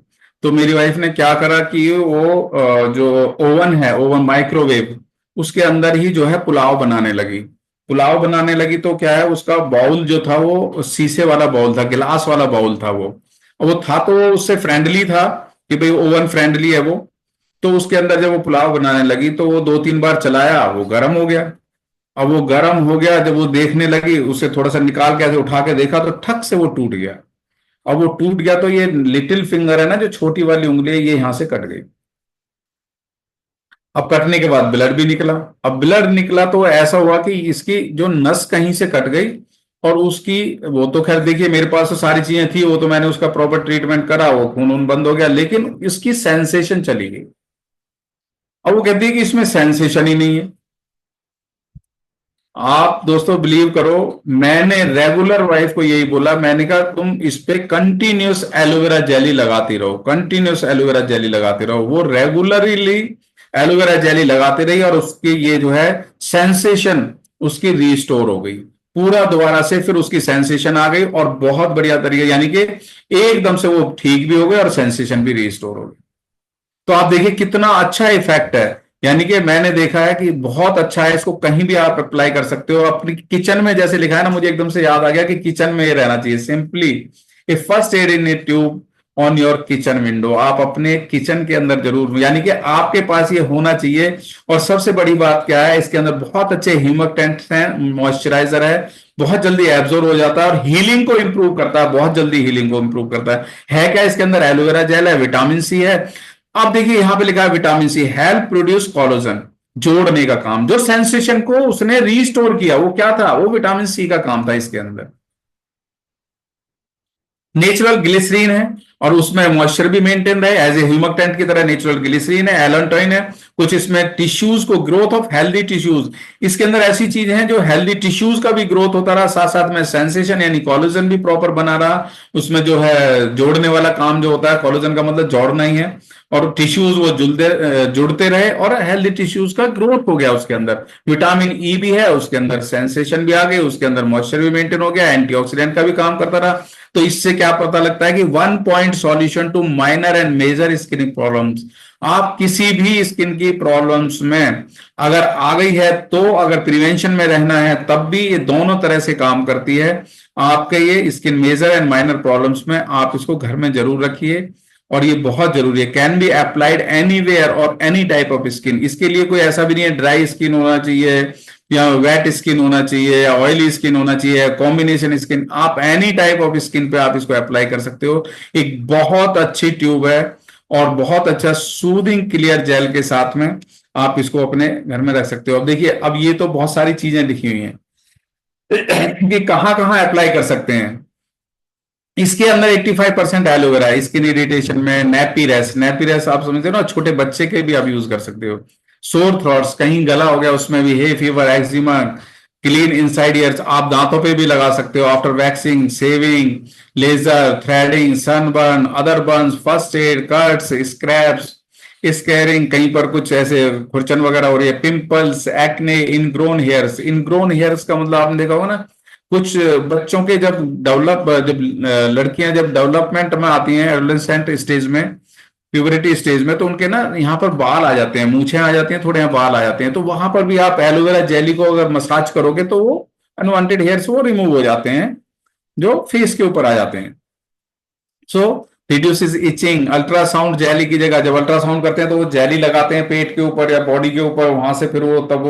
तो मेरी वाइफ ने क्या करा कि वो जो ओवन है, ओवन माइक्रोवेव, उसके अंदर ही जो है पुलाव बनाने लगी। पुलाव बनाने लगी तो क्या है, उसका बाउल जो था वो शीशे वाला बाउल था, गिलास वाला बाउल था वो। और वो था तो वो उससे फ्रेंडली था कि भाई ओवन फ्रेंडली है वो। तो उसके अंदर जब वो पुलाव बनाने लगी तो वो 2-3 बार चलाया, वो गर्म हो गया। अब वो गर्म हो गया, जब वो देखने लगी, उसे थोड़ा सा निकाल के ऐसे उठा के देखा तो ठक से वो टूट गया। अब वो टूट गया तो ये लिटिल फिंगर है ना, जो छोटी वाली उंगली है, ये यहां से कट गई। अब कटने के बाद ब्लड भी निकला। अब ब्लड निकला तो ऐसा हुआ कि इसकी जो नस कहीं से कट गई। और उसकी, वो तो खैर देखिए मेरे पास तो सारी चीजें थी, वो तो मैंने उसका प्रॉपर ट्रीटमेंट करा, वो खून वून बंद हो गया, लेकिन इसकी सेंसेशन चली गई। अब वो कहती है कि इसमें सेंसेशन ही नहीं है। आप दोस्तों बिलीव करो, मैंने रेगुलर वाइफ को यही बोला, मैंने कहा तुम इस पे कंटिन्यूस एलोवेरा जेली लगाती रहो, कंटिन्यूस एलोवेरा जेली लगाती रहो। वो रेगुलरली एलोवेरा जेली लगाती रही और उसकी ये जो है सेंसेशन उसकी रीस्टोर हो गई पूरा दोबारा से। फिर उसकी सेंसेशन आ गई और बहुत बढ़िया तरीके, यानी कि एकदम से वो ठीक भी हो गई और सेंसेशन भी रीस्टोर हो गई। तो आप देखिए कितना अच्छा इफेक्ट है। यानी कि मैंने देखा है कि बहुत अच्छा है, इसको कहीं भी आप अप्लाई कर सकते हो अपनी किचन में। जैसे लिखा है ना, मुझे एकदम से याद आ गया कि किचन में ये रहना चाहिए, simply A first aid in A tube on your kitchen window. आप अपने किचन के अंदर जरूर, यानी कि आपके पास ये होना चाहिए। और सबसे बड़ी बात क्या है, इसके अंदर बहुत अच्छे ह्यूमकटेंट्स हैं, मॉइस्चराइजर है, बहुत जल्दी एब्जॉर्ब हो जाता है और हीलिंग को इंप्रूव करता है, बहुत जल्दी हीलिंग को इंप्रूव करता है क्या इसके अंदर? एलोवेरा जेल है, विटामिन सी है। आप देखिए यहां पे लिखा है vitamin C help produce collagen, जोड़ने का काम, जो सेंसेशन को उसने रीस्टोर किया, वो क्या था? वो विटामिन सी का काम था इसके अंदर। नेचुरल ग्लिसरीन है और उसमें मॉइस्चर भी मेंटेन रहे, एज ए ह्यूमकटेंट की तरह नेचुरल ग्लिसरीन है। एलंटोइन है, कुछ इसमें टिश्यूज को, ग्रोथ ऑफ हेल्दी टिश्यूज, इसके अंदर ऐसी चीजें हैं जो हेल्दी टिश्यूज का भी ग्रोथ होता रहा, साथ साथ में सेंसेशन यानी कोलेजन भी प्रॉपर बना रहा। उसमें जो है जोड़ने वाला काम जो होता है, कोलेजन का मतलब जोड़ना ही है, और टिश्यूज वो जुड़ते रहे और हेल्दी टिश्यूज का ग्रोथ हो गया उसके अंदर। विटामिन ई भी है उसके अंदर, सेंसेशन भी आ गई उसके अंदर, मॉइस्चर भी मेंटेन हो गया, एंटीऑक्सीडेंट का भी काम करता रहा। तो इससे क्या पता लगता है कि 1 point solution to minor and major skin problems. आप किसी भी स्किन की प्रॉब्लम्स में अगर आ गई है तो, अगर प्रिवेंशन में रहना है तब भी ये दोनों तरह से काम करती है। आपके ये skin major and minor problems में आप इसको घर में जरूर रखिए और ये बहुत जरूरी है। कैन बी अप्लाइड एनीवेयर और एनी टाइप ऑफ स्किन। इसके लिए कोई ऐसा भी नहीं है ड्राई स्किन होना चाहिए या वेट स्किन होना चाहिए या ऑयली स्किन होना चाहिए, कॉम्बिनेशन स्किन, आप एनी टाइप ऑफ स्किन पे आप इसको अप्लाई कर सकते हो। एक बहुत अच्छी ट्यूब है और बहुत अच्छा सूदिंग क्लियर जेल के साथ में आप इसको अपने घर में रख सकते हो। अब देखिए, अब ये तो बहुत सारी चीजें लिखी हुई हैं कि कहाँ कहाँ अप्लाई कर सकते हैं। इसके अंदर 85% एलोवेरा है स्किन इरिटेशन में। नेपीरेस, नेपीरेस आप समझते हो ना, छोटे बच्चे के भी आप यूज कर सकते हो। सोर थ्रॉट्स, कहीं गला हो गया उसमें भी, hay fever, eczema, clean inside ears, आप दांतों पे भी लगा सकते हो after waxing, shaving, laser, threading, sunburn, other burns, first aid, cuts, scrapes, scarring, कहीं पर कुछ ऐसे खुरचन वगैरह हो रही है, pimples, acne, ingrown hairs. Ingrown hairs का मतलब आपने देखा होगा ना, कुछ बच्चों के जब लड़कियां जब डेवलपमेंट में आती हैं, एडोलेसेंट स्टेज में, प्यूबरिटी स्टेज में, तो उनके ना यहाँ पर बाल आ जाते हैं, मूछें आ जाती हैं, थोड़े यहाँ बाल आ जाते हैं। तो वहां पर भी आप एलोवेरा जेली को अगर मसाज करोगे तो वो अनवांटेड हेयर्स वो रिमूव हो जाते हैं जो फेस के ऊपर आ जाते हैं। सो रिड्यूसेस इचिंग। अल्ट्रासाउंड जेली की जगह, जब अल्ट्रासाउंड करते हैं तो वो जेली लगाते हैं पेट के ऊपर या बॉडी के ऊपर, वहां से फिर वो तब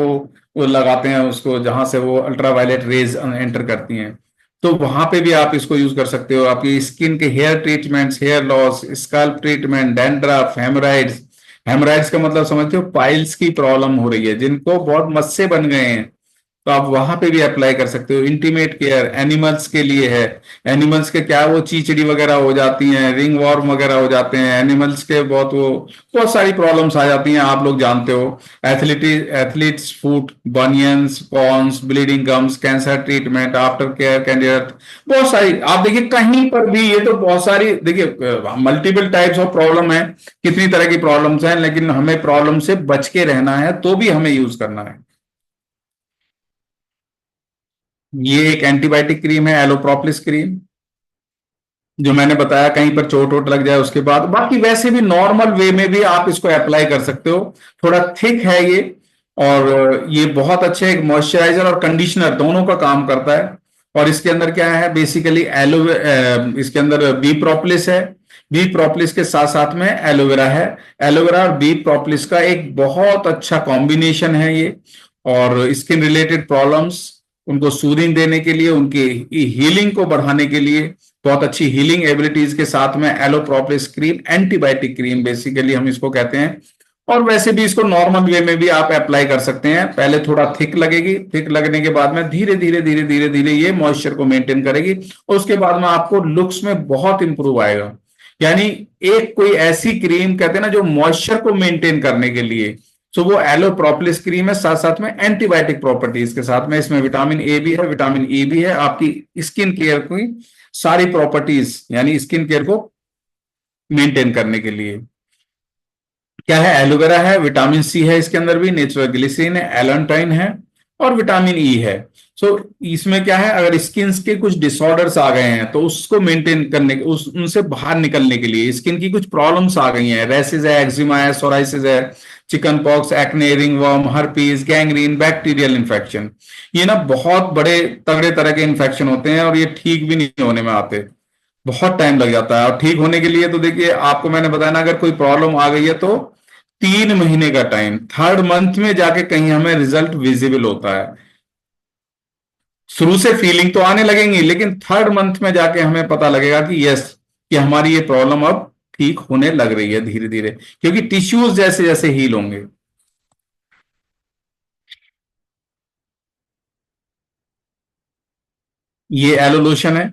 वो लगाते हैं उसको जहां से वो अल्ट्रावायलेट रेज एंटर करती हैं। तो वहां पे भी आप इसको यूज कर सकते हो। आपकी स्किन के hair treatments, hair loss, scalp treatment, dandruff, haemorrhoids. Haemorrhoids का मतलब समझते हो, पाइल्स की प्रॉब्लम हो रही है जिनको बहुत मस्से बन गए हैं, तो आप वहां पे भी अप्लाई कर सकते हो। इंटीमेट केयर एनिमल्स के लिए है। एनिमल्स के क्या, वो चीचड़ी वगैरह हो जाती हैं, रिंग वॉर्म वगैरह हो जाते हैं एनिमल्स के, बहुत सारी प्रॉब्लम्स आ जाती हैं, आप लोग जानते हो। Athlete's foot, bunions, pons, bleeding gums, cancer treatment, after care candidate, बहुत सारी। आप देखिए कहीं पर भी ये तो बहुत सारी, देखिए मल्टीपल टाइप्स ऑफ प्रॉब्लम है, कितनी तरह की प्रॉब्लम्स हैं, लेकिन हमें प्रॉब्लम से बच के रहना है तो भी हमें यूज करना है। ये एक एंटीबायोटिक क्रीम है, एलोप्रोप्लिस क्रीम, जो मैंने बताया कहीं पर चोट वोट लग जाए उसके बाद। बाकी वैसे भी नॉर्मल वे में भी आप इसको अप्लाई कर सकते हो। थोड़ा थिक है ये, और ये बहुत अच्छे एक मॉइस्चराइजर और कंडीशनर दोनों का काम करता है। और इसके अंदर क्या है, बेसिकली इसके अंदर बी प्रोपोलिस है। बी प्रोपोलिस के साथ साथ में एलोवेरा है। एलोवेरा और बी प्रोपोलिस का एक बहुत अच्छा कॉम्बिनेशन है ये। और स्किन रिलेटेड प्रॉब्लम्स, उनको सूदिंग देने के लिए, उनकी हीलिंग को बढ़ाने के लिए, बहुत अच्छी हीलिंग एबिलिटीज के साथ में एलोप्रोपोलिस क्रीम, एंटीबायोटिक क्रीम बेसिकली हम इसको कहते हैं। और वैसे भी इसको नॉर्मल वे में भी आप अप्लाई कर सकते हैं। पहले थोड़ा थिक लगेगी, थिक लगने के बाद में धीरे धीरे धीरे धीरे धीरे ये मॉइस्चर को मेंटेन करेगी, और उसके बाद में आपको लुक्स में बहुत इंप्रूव आएगा। यानी एक कोई ऐसी क्रीम कहते हैं ना जो मॉइस्चर को मेंटेन करने के लिए, सो वो एलो प्रोपोलिस क्रीम है, साथ साथ में एंटीबायोटिक प्रॉपर्टीज के साथ में। इसमें विटामिन ए भी है, विटामिन ई भी है, आपकी स्किन केयर की सारी प्रॉपर्टीज, यानी स्किन केयर को मेंटेन करने के लिए। क्या है, एलोवेरा है, विटामिन सी है इसके अंदर भी, नेचुरल ग्लिसरीन है, एलेंटाइन है, और विटामिन ई है। सो इसमें क्या है, अगर स्किन के कुछ डिसऑर्डर्स आ गए हैं तो उसको मेंटेन करने, उनसे बाहर निकलने के लिए, स्किन की कुछ प्रॉब्लम्स आ गई हैं, रैसेस है, एक्जिमा है, सोराइसिस है, chicken pox, acne, ringworm, herpes, gangrene, bacterial infection, ये ना बहुत बड़े तगड़े तरह के इन्फेक्शन होते हैं और ये ठीक भी नहीं होने में आते, बहुत टाइम लग जाता है। और ठीक होने के लिए तो देखिए, आपको मैंने बताया ना, अगर कोई प्रॉब्लम आ गई है तो 3 महीने का टाइम, थर्ड मंथ में जाके कहीं हमें रिजल्ट विजिबल होता है। शुरू से फीलिंग तो आने लगेंगी, लेकिन थर्ड मंथ में जाके हमें पता लगेगा कि यस, कि हमारी ये प्रॉब्लम अब ठीक होने लग रही है धीरे धीरे, क्योंकि टिश्यूज जैसे जैसे हील होंगे। ये एलो लोशन है,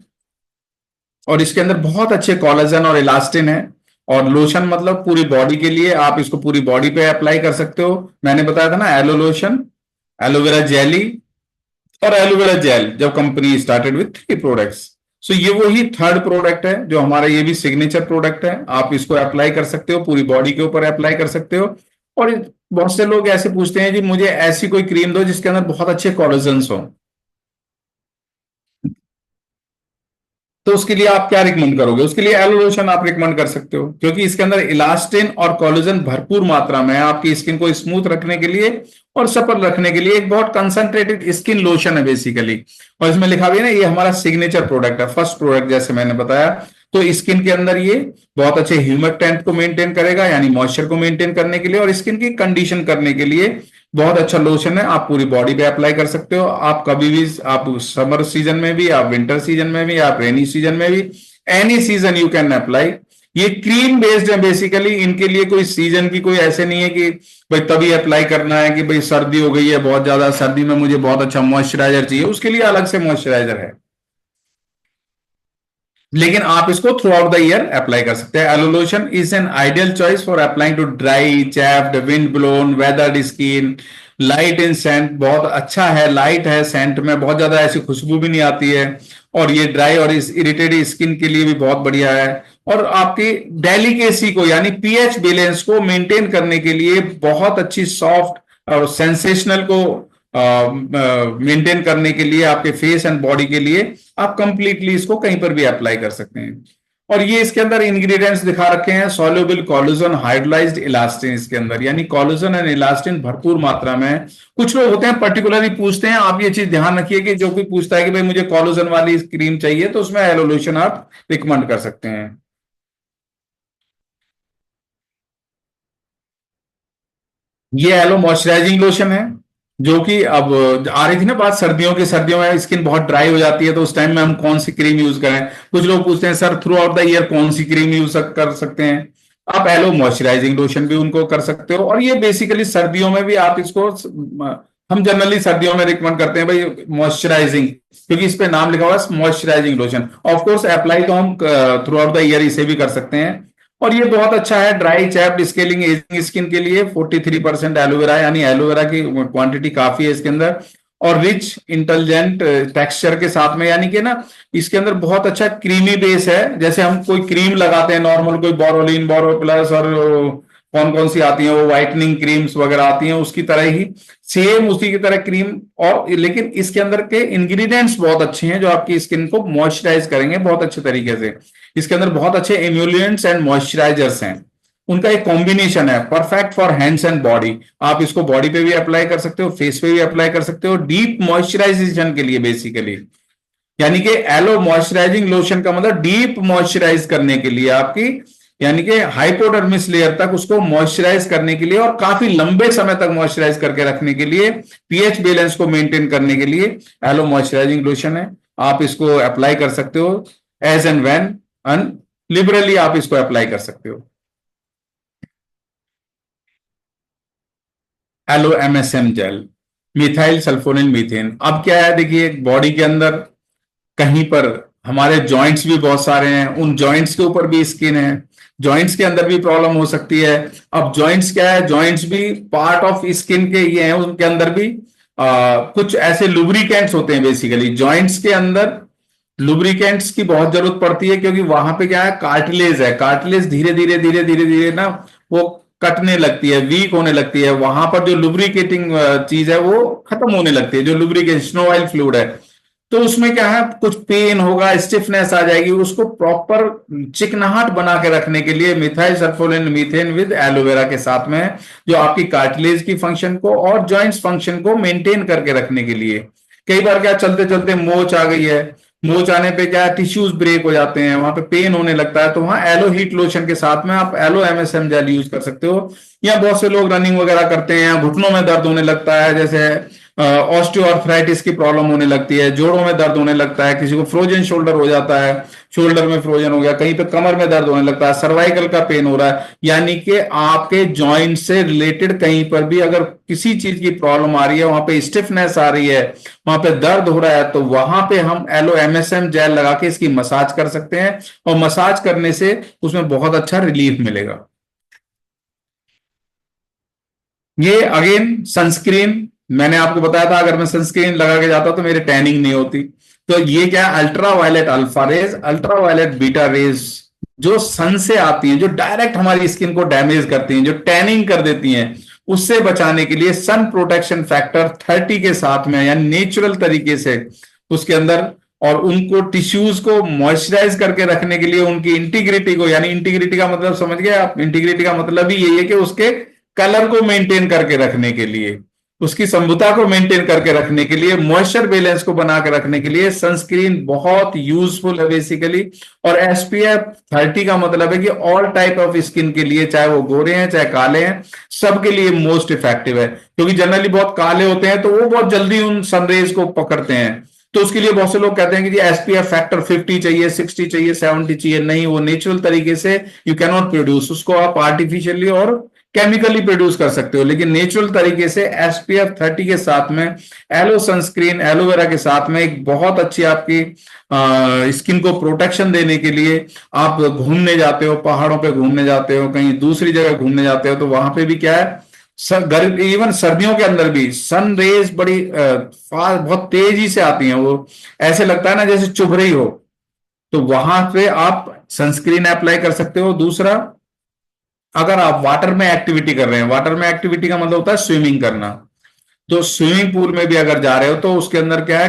और इसके अंदर बहुत अच्छे कोलेजन और इलास्टिन है। और लोशन मतलब पूरी बॉडी के लिए, आप इसको पूरी बॉडी पे अप्लाई कर सकते हो। मैंने बताया था ना, एलो लोशन, एलोवेरा जेली और एलोवेरा जेल, जब कंपनी स्टार्टेड विथ 3 प्रोडक्ट्स। सो ये वही थर्ड प्रोडक्ट है जो हमारा, ये भी सिग्नेचर प्रोडक्ट है। आप इसको अप्लाई कर सकते हो, पूरी बॉडी के ऊपर अप्लाई कर सकते हो। और बहुत से लोग ऐसे पूछते हैं जी, मुझे ऐसी कोई क्रीम दो जिसके अंदर बहुत अच्छे कोलेजन हो, तो उसके लिए आप क्या रिकमेंड करोगे? उसके लिए एलो लोशन आप रिकमेंड कर सकते हो, क्योंकि इसके अंदर इलास्टिन और कोलेजन भरपूर मात्रा में है, आपकी स्किन को स्मूथ रखने के लिए और सपल रखने के लिए एक बहुत कंसंट्रेटेड स्किन लोशन है बेसिकली। और इसमें लिखा भी है ना, ये हमारा सिग्नेचर प्रोडक्ट है, फर्स्ट प्रोडक्ट, जैसे मैंने बताया। तो स्किन के अंदर ये बहुत अच्छे ह्यूमिडेंट को मेंटेन करेगा, यानी मॉइस्चर को मेंटेन करने के लिए, और स्किन की कंडीशन करने के लिए बहुत अच्छा लोशन है। आप पूरी बॉडी पे अप्लाई कर सकते हो, आप कभी भी, आप समर सीजन में भी, आप विंटर सीजन में भी, आप रेनी सीजन में भी, any season you can apply. ये क्रीम बेस्ड है बेसिकली, इनके लिए कोई सीजन की कोई ऐसे नहीं है कि भाई तभी अप्लाई करना है कि भाई सर्दी हो गई है बहुत ज्यादा, सर्दी में मुझे बहुत अच्छा मॉइस्चराइजर चाहिए, उसके लिए अलग से मॉइस्चराइजर है। लेकिन आप इसको throughout the year apply कर सकते हैं। Aloe lotion is an ideal choice for applying to dry, chapped, wind blown, weathered skin, light in scent, बहुत अच्छा है, लाइट है सेंट में, बहुत ज्यादा ऐसी खुशबू भी नहीं आती है, और ये ड्राई और इस इरिटेटेड स्किन के लिए भी बहुत बढ़िया है। और आपकी डेलिकेसी को यानी पीएच बैलेंस को मेंटेन करने के लिए बहुत अच्छी, सॉफ्ट और सेंसेशनल को मेंटेन करने के लिए आपके फेस एंड बॉडी के लिए आप कंप्लीटली इसको कहीं पर भी अप्लाई कर सकते हैं। और ये इसके अंदर इंग्रेडिएंट्स दिखा रखे हैं, सोल्यूबल कोलेजन, हाइड्रोलाइज्ड इलास्टिन इसके अंदर, यानी कोलेजन एंड इलास्टिन भरपूर मात्रा में है। कुछ लोग होते हैं पर्टिकुलरली पूछते हैं, आप ये चीज ध्यान रखिए कि जो कोई पूछता है कि भाई मुझे कोलेजन वाली क्रीम चाहिए, तो उसमें एलो लोशन आप रिकमेंड कर सकते हैं। ये एलो मॉइस्चराइजिंग लोशन है, जो कि अब आ रही थी ना बात सर्दियों की, सर्दियों में स्किन बहुत ड्राई हो जाती है, तो उस टाइम में हम कौन सी क्रीम यूज करें। कुछ लोग पूछते हैं sir through out the year कौन सी क्रीम यूज कर सकते हैं। आप एलो मॉइस्चराइजिंग लोशन भी उनको कर सकते हो, और ये बेसिकली सर्दियों में भी आप इसको, हम जनरली सर्दियों में रिकमेंड करते हैं भाई मॉइस्चराइजिंग, क्योंकि इस पे नाम लिखा हुआ है moisturising lotion. Of course apply तो हम थ्रू आउट द ईयर इसे भी कर सकते हैं। और ये बहुत अच्छा है dry, chapped, scaling, ageing skin के लिए। 43% एलोवेरा, यानी एलोवेरा की क्वांटिटी काफी है इसके अंदर, और रिच इंटेलिजेंट टेक्सचर के साथ में, यानी कि ना इसके अंदर बहुत अच्छा क्रीमी बेस है। जैसे हम कोई क्रीम लगाते हैं नॉर्मल, कोई बोरोलिन, बोरो प्लस, और कौन कौन सी आती है वो व्हाइटनिंग क्रीम्स वगैरह आती हैं, उसकी तरह ही सेम उसी की तरह क्रीम। और लेकिन इसके अंदर के इंग्रेडिएंट्स बहुत अच्छे हैं जो आपकी स्किन को मॉइस्चराइज करेंगे बहुत अच्छे तरीके से। इसके अंदर बहुत अच्छे एम्यूलिएंट्स एंड मॉइस्चराइजर्स हैं, उनका एक कॉम्बिनेशन है, perfect for hands and body. आप इसको बॉडी पे भी अप्लाई कर सकते हो, फेस पे भी अप्लाई कर सकते हो, डीप मॉइस्चराइजेशन के लिए बेसिकली। यानी कि एलो मॉइस्चराइजिंग लोशन का मतलब डीप मॉइस्चराइज करने के लिए आपकी, यानी कि हाइपोडर्मिस लेयर तक उसको मॉइस्चराइज करने के लिए, और काफी लंबे समय तक मॉइस्चराइज करके रखने के लिए, पीएच बैलेंस को मेंटेन करने के लिए एलो मॉइस्चराइजिंग लोशन है। आप इसको अप्लाई कर सकते हो as and when, and liberally आप इसको अप्लाई कर सकते हो। Aloe MSM gel, methyl sulfonyl methane. अब क्या है देखिए, बॉडी के अंदर कहीं पर हमारे जॉइंट्स भी बहुत सारे हैं, उन जॉइंट्स के ऊपर भी स्किन है, जॉइंट्स के अंदर भी प्रॉब्लम हो सकती है। अब जॉइंट्स क्या है, जॉइंट्स भी पार्ट ऑफ स्किन के ये हैं, उनके अंदर भी कुछ ऐसे लुब्रिकेंट्स होते हैं बेसिकली जॉइंट्स के अंदर। लुब्रिकेंट्स की बहुत जरूरत पड़ती है, क्योंकि वहां पे क्या है, कार्टिलेज है, कार्टिलेज धीरे धीरे धीरे धीरे धीरे ना वो कटने लगती है, वीक होने लगती है, वहां पर जो लुब्रिकेटिंग चीज है वो खत्म होने लगती है, जो लुब्रिकेशन स्नो ऑयल फ्लूइड है। तो उसमें क्या है, कुछ पेन होगा, स्टिफनेस आ जाएगी, उसको प्रॉपर चिकनाहट बना के रखने के लिए methyl sulfonyl methane with aloe vera के साथ में, जो आपकी कार्टिलेज की फंक्शन को और जॉइंट्स फंक्शन को मेंटेन करके रखने के लिए। कई बार क्या, चलते चलते मोच आ गई है, मोच आने पे क्या, टिश्यूज ब्रेक हो जाते हैं, वहां पे पेन होने लगता है, तो वहां एलो हीट लोशन के साथ में आप एलो एमएसएम जेल यूज कर सकते हो। या बहुत से लोग रनिंग वगैरह करते हैं, घुटनों में दर्द होने लगता है, जैसे ऑस्टियोआर्थराइटिस की प्रॉब्लम होने लगती है, जोड़ों में दर्द होने लगता है, किसी को फ्रोजन शोल्डर हो जाता है, शोल्डर में फ्रोजन हो गया, कहीं पे कमर में दर्द होने लगता है, सर्वाइकल का पेन हो रहा है, यानी कि आपके जॉइंट से रिलेटेड कहीं पर भी अगर किसी चीज की प्रॉब्लम आ रही है, वहां पे स्टिफनेस आ रही है, वहां पे दर्द हो रहा है, तो वहां पे हम एलो एमएसएम जेल लगा के इसकी मसाज कर सकते हैं, और मसाज करने से उसमें बहुत अच्छा रिलीफ मिलेगा। ये अगेन सनस्क्रीन, मैंने आपको बताया था अगर मैं सनस्क्रीन लगा के जाता तो मेरे टैनिंग नहीं होती। तो ये क्या है, ultraviolet alpha rays, ultraviolet beta rays, जो सन से आती हैं, जो डायरेक्ट हमारी स्किन को डैमेज करती हैं, जो टैनिंग कर देती हैं, उससे बचाने के लिए सन प्रोटेक्शन फैक्टर 30 के साथ में, यानी नेचुरल तरीके से उसके अंदर, और उनको टिश्यूज को मॉइस्चराइज करके रखने के लिए, उनकी इंटीग्रिटी को, यानी इंटीग्रिटी का मतलब समझ गए आप, इंटीग्रिटी का मतलब ही यही है कि उसके कलर को मेंटेन करके रखने के लिए, उसकी संभुता को मेंटेन करके रखने के लिए, मॉइस्चर बैलेंस को बना के रखने के लिए सनस्क्रीन बहुत यूजफुल है बेसिकली। और एसपीएफ 30 का मतलब है कि ऑल टाइप ऑफ स्किन के लिए, चाहे वो गोरे हैं चाहे काले हैं, सबके लिए मोस्ट इफेक्टिव है। क्योंकि जनरली बहुत काले होते हैं तो वो बहुत जल्दी उन सनरेज को पकड़ते हैं, तो उसके लिए बहुत से लोग कहते हैं कि जी एसपीएफ फैक्टर 50 चाहिए, 60 चाहिए, 70 चाहिए। नहीं, वो नेचुरल तरीके से यू कैन नॉट प्रोड्यूस उसको, आप आर्टिफिशियली और केमिकली प्रोड्यूस कर सकते हो, लेकिन नेचुरल तरीके से एसपीएफ 30 के साथ में एलो सनस्क्रीन, एलोवेरा के साथ में एक बहुत अच्छी आपकी स्किन को प्रोटेक्शन देने के लिए, आप घूमने जाते हो, पहाड़ों पे घूमने जाते हो, कहीं दूसरी जगह घूमने जाते हो, तो वहां पे भी क्या है, इवन सर्दियों के अंदर भी सन रेज बड़ी बहुत तेजी से आती हैं, वो ऐसे लगता है ना जैसे चुभ रही हो, तो वहां पे आप सनस्क्रीन अप्लाई कर सकते हो। दूसरा, अगर आप वाटर में एक्टिविटी कर रहे हैं, वाटर में एक्टिविटी का मतलब होता है स्विमिंग करना, तो स्विमिंग पूल में भी अगर जा रहे हो तो उसके अंदर क्या है,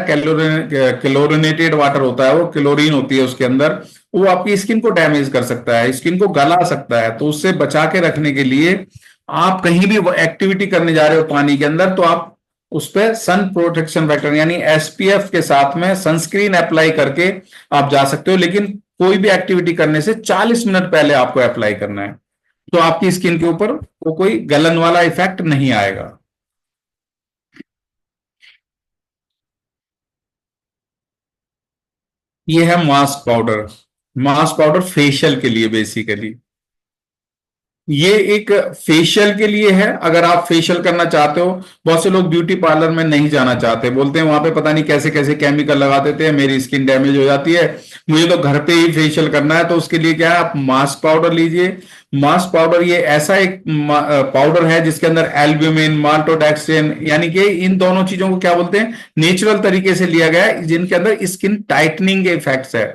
क्लोरिनेटेड वाटर होता है, वो क्लोरीन होती है उसके अंदर, वो आपकी स्किन को डैमेज कर सकता है, स्किन को गला सकता है। तो उससे बचा के रखने के लिए आप कहीं भी एक्टिविटी करने जा रहे हो पानी के अंदर, तो आप उस पर सन प्रोटेक्शन फैक्टर यानी एसपीएफ के साथ में सनस्क्रीन अप्लाई करके आप जा सकते हो, लेकिन कोई भी एक्टिविटी करने से 40 मिनट पहले आपको अप्लाई करना है, तो आपकी स्किन के ऊपर वो कोई गलन वाला इफेक्ट नहीं आएगा। ये है mask powder. Mask powder facial के लिए बेसिकली, ये एक फेशियल के लिए है। अगर आप फेशियल करना चाहते हो, बहुत से लोग ब्यूटी पार्लर में नहीं जाना चाहते, बोलते हैं वहां पे पता नहीं कैसे कैसे केमिकल लगा देते हैं, मेरी स्किन डैमेज हो जाती है, मुझे तो घर पे ही फेशियल करना है। तो उसके लिए क्या है, आप मास्क पाउडर लीजिए। मास्क पाउडर ये ऐसा एक पाउडर है जिसके अंदर एल्ब्यूमिन, माल्टोडेक्सिन, यानी कि इन दोनों चीजों को क्या बोलते हैं, नेचुरल तरीके से लिया गया है, जिनके अंदर स्किन टाइटनिंग के इफेक्ट्स है,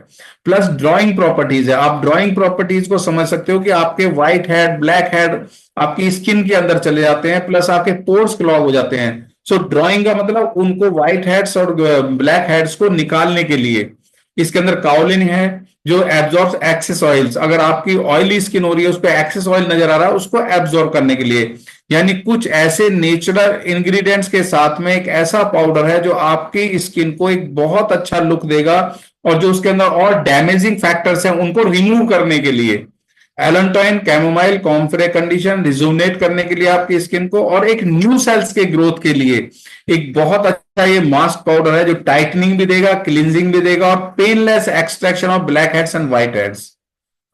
प्लस ड्राइंग प्रॉपर्टीज है। आप ड्राइंग प्रॉपर्टीज को समझ सकते हो कि आपके व्हाइट हेड, ब्लैक हेड आपकी स्किन के अंदर चले जाते हैं, प्लस आपके पोर्स क्लॉग हो जाते हैं। सो ड्राइंग का मतलब उनको व्हाइट हेड्स और ब्लैक हेड्स को निकालने के लिए इसके अंदर काओलिन है, जो एब्जॉर्ब एक्सेस ऑयल्स, अगर आपकी ऑयली स्किन हो रही है उस पर एक्सेस ऑयल नजर आ रहा है, उसको एब्जॉर्ब करने के लिए, यानी कुछ ऐसे नेचुरल इंग्रेडिएंट्स के साथ में एक ऐसा पाउडर है जो आपकी स्किन को एक बहुत अच्छा लुक देगा, और जो उसके अंदर और डैमेजिंग फैक्टर्स हैं उनको रिमूव करने के लिए, allantoin, chamomile, comfrey condition rejuvenate करने के लिए आपकी स्किन को, और एक न्यू सेल्स के ग्रोथ के लिए एक बहुत अच्छा ये मास्क पाउडर है, जो टाइटनिंग भी देगा, क्लिनजिंग भी देगा, और painless extraction of black heads and white heads.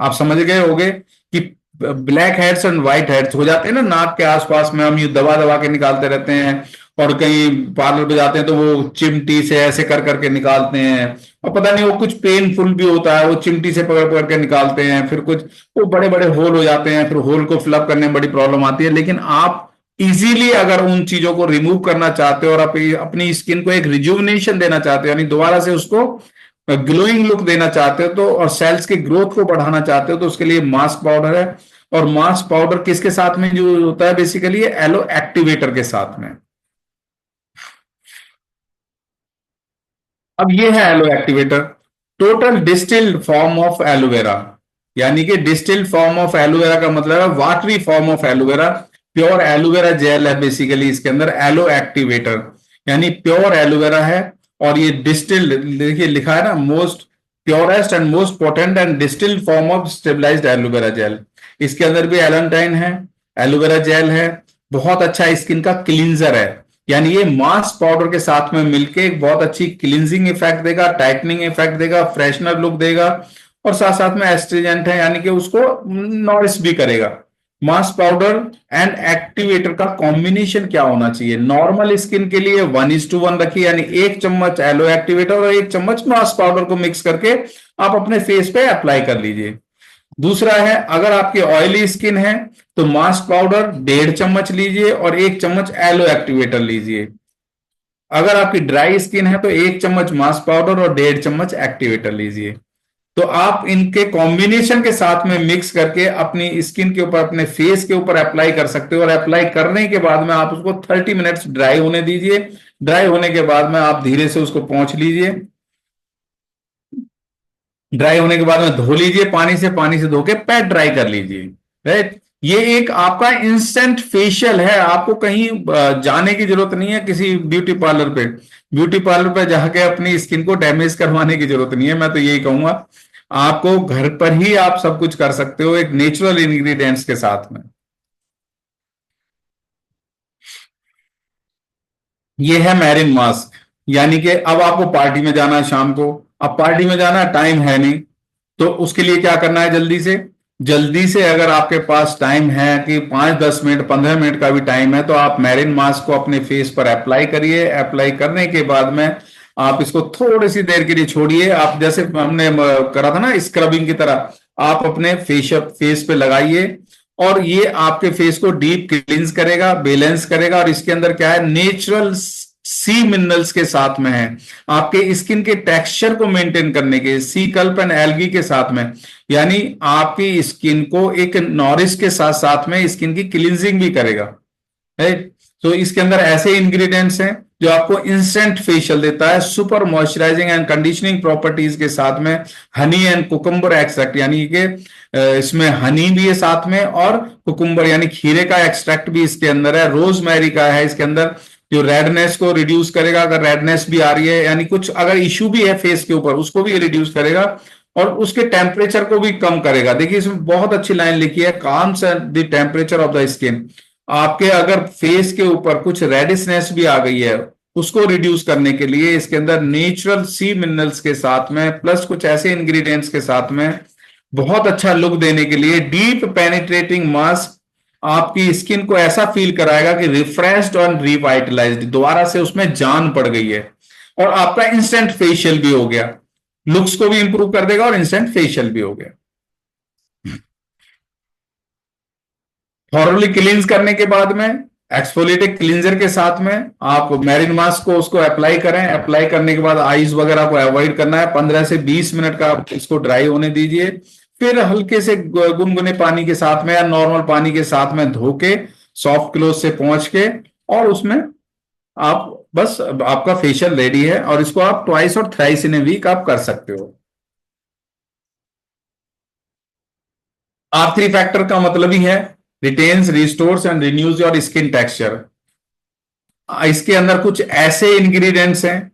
आप समझ गए होगे कि black heads and white heads हो जाते हैं ना नाक के आसपास में, हम ये दबा दबा के निकालते रहते हैं, और कहीं पार्लर पे जाते हैं तो वो चिमटी से ऐसे कर करके निकालते हैं, और पता नहीं वो कुछ पेनफुल भी होता है, वो चिमटी से पकड़ पकड़ के निकालते हैं, फिर कुछ वो बड़े बड़े होल हो जाते हैं, फिर होल को फिलअप करने में बड़ी प्रॉब्लम आती है। लेकिन आप इजीली अगर उन चीजों को रिमूव करना चाहते हो और अपनी स्किन को एक रिजुवनेशन देना चाहते हो, यानी दोबारा से उसको ग्लोइंग लुक देना चाहते हो, तो और सेल्स की ग्रोथ को बढ़ाना चाहते हो, तो उसके लिए मास्क पाउडर है। और मास्क पाउडर किसके साथ में जो होता है, बेसिकली एलो एक्टिवेटर के साथ में। अब ये है aloe activator, total distilled form of aloe vera, यानी कि डिस्टिल्ड फॉर्म ऑफ एलोवेरा का मतलब है watery form of aloe vera, pure aloe vera gel है बेसिकली इसके अंदर एलो एक्टिवेटर, यानी प्योर एलोवेरा है। और ये डिस्टिल्ड, देखिए लिखा है ना, most purest and most potent and distilled form of stabilised aloe vera gel. इसके अंदर भी एलेंटाइन है, एलोवेरा जेल है, बहुत अच्छा स्किन का क्लींजर है, यानी ये मास्क पाउडर के साथ में मिलके एक बहुत अच्छी क्लींजिंग इफेक्ट देगा, टाइटनिंग इफेक्ट देगा, फ्रेशनर लुक देगा, और साथ साथ में एस्ट्रीजेंट है, यानी कि उसको नॉरिश भी करेगा। मास्क पाउडर एंड एक्टिवेटर का कॉम्बिनेशन क्या होना चाहिए, नॉर्मल स्किन के लिए 1:1 रखिए, यानी 1 चम्मच एलो एक्टिवेटर और 1 चम्मच मास्क पाउडर को मिक्स करके आप अपने फेस पे अप्लाई कर लीजिए। दूसरा है, अगर आपकी ऑयली स्किन है तो मास्क पाउडर 1.5 चम्मच लीजिए और 1 चम्मच एलो एक्टिवेटर लीजिए। अगर आपकी ड्राई स्किन है तो 1 चम्मच मास्क पाउडर और 1.5 चम्मच एक्टिवेटर लीजिए। तो आप इनके कॉम्बिनेशन के साथ में मिक्स करके अपनी स्किन के ऊपर, अपने फेस के ऊपर अप्लाई कर सकते हो, और अप्लाई करने के बाद में आप उसको 30 मिनट्स ड्राई होने दीजिए। ड्राई होने के बाद में आप धीरे से उसको पोंछ लीजिए, ड्राई होने के बाद में धो लीजिए पानी से धो के पैड ड्राई कर लीजिए। राइट, ये एक आपका इंस्टेंट फेशियल है, आपको कहीं जाने की जरूरत नहीं है किसी ब्यूटी पार्लर पे, ब्यूटी पार्लर पे जाके अपनी स्किन को डैमेज करवाने की जरूरत नहीं है। मैं तो यही कहूंगा, आपको घर पर ही आप सब कुछ कर सकते हो एक नेचुरल इंग्रेडिएंट्स के साथ में। ये है मैरिन मास्क। यानी कि अब आपको पार्टी में जाना है शाम को, अब पार्टी में जाना है, टाइम है नहीं, तो उसके लिए क्या करना है, जल्दी से, जल्दी से अगर आपके पास टाइम है कि 5-10 मिनट 15 मिनट का भी टाइम है, तो आप मैरिन मास्क को अपने फेस पर अप्लाई करिए। अप्लाई करने के बाद में आप इसको थोड़ी सी देर के लिए छोड़िए। आप जैसे हमने करा था ना स्क्रबिंग की तरह, आप अपने फेस पे लगाइए, और ये आपके फेस को डीप क्लींस करेगा, बैलेंस करेगा, और इसके अंदर क्या है, नेचुरल सी मिनरल्स के साथ में है, आपके स्किन के टेक्सचर को मेंटेन करने के, सी कल्प एंड एल्गी के साथ में, यानी आपकी स्किन को एक नॉरिश के साथ साथ में स्किन की क्लींजिंग भी करेगा, राइट। तो इसके अंदर ऐसे इंग्रेडिएंट्स हैं जो आपको इंस्टेंट फेशियल देता है, super moisturising and conditioning properties के साथ में, हनी एंड कुकुम्बर एक्सट्रैक्ट, यानी कि इसमें हनी भी है साथ में, और कुकुम्बर यानी खीरे का एक्सट्रैक्ट भी इसके अंदर है, रोजमेरी का है इसके अंदर, जो रेडनेस को रिड्यूस करेगा, अगर रेडनेस भी आ रही है, यानी कुछ अगर इश्यू भी है फेस के ऊपर, उसको भी रिड्यूस करेगा, और उसके टेम्परेचर को भी कम करेगा। देखिए इसमें बहुत अच्छी लाइन लिखी है, calms the temperature of the skin. आपके अगर फेस के ऊपर कुछ रेडिशनेस भी आ गई है, उसको रिड्यूस करने के लिए इसके अंदर नेचुरल सी मिनरल्स के साथ में, प्लस कुछ ऐसे इंग्रेडिएंट्स के साथ में, बहुत अच्छा लुक देने के लिए डीप पेनिट्रेटिंग मास्क आपकी स्किन को ऐसा फील कराएगा कि रिफ्रेश्ड और रिवाइटलाइज्ड, दोबारा से उसमें जान पड़ गई है, और आपका इंस्टेंट फेशियल भी हो गया, लुक्स को भी इंप्रूव कर देगा और इंस्टेंट फेशियल भी हो गया। थॉरली क्लींस करने के बाद में एक्सफोलिएटिंग क्लींजर के साथ में आप मैरिन मास्क को उसको अप्लाई करें। अप्लाई करने के बाद आईज वगैरह को अवॉइड करना है, 15 से 20 मिनट का इसको ड्राई होने दीजिए। फिर हल्के से गुनगुने पानी के साथ में या नॉर्मल पानी के साथ में धो के, सॉफ्ट क्लोथ से पहुंच के, और उसमें आप बस आपका फेशियल रेडी है, और इसको आप ट्वाइस और थ्राइस इन ए वीक आप कर सकते हो। R3 फैक्टर का मतलब ही है retains, restores and renews your skin texture. इसके अंदर कुछ ऐसे इंग्रेडिएंट्स हैं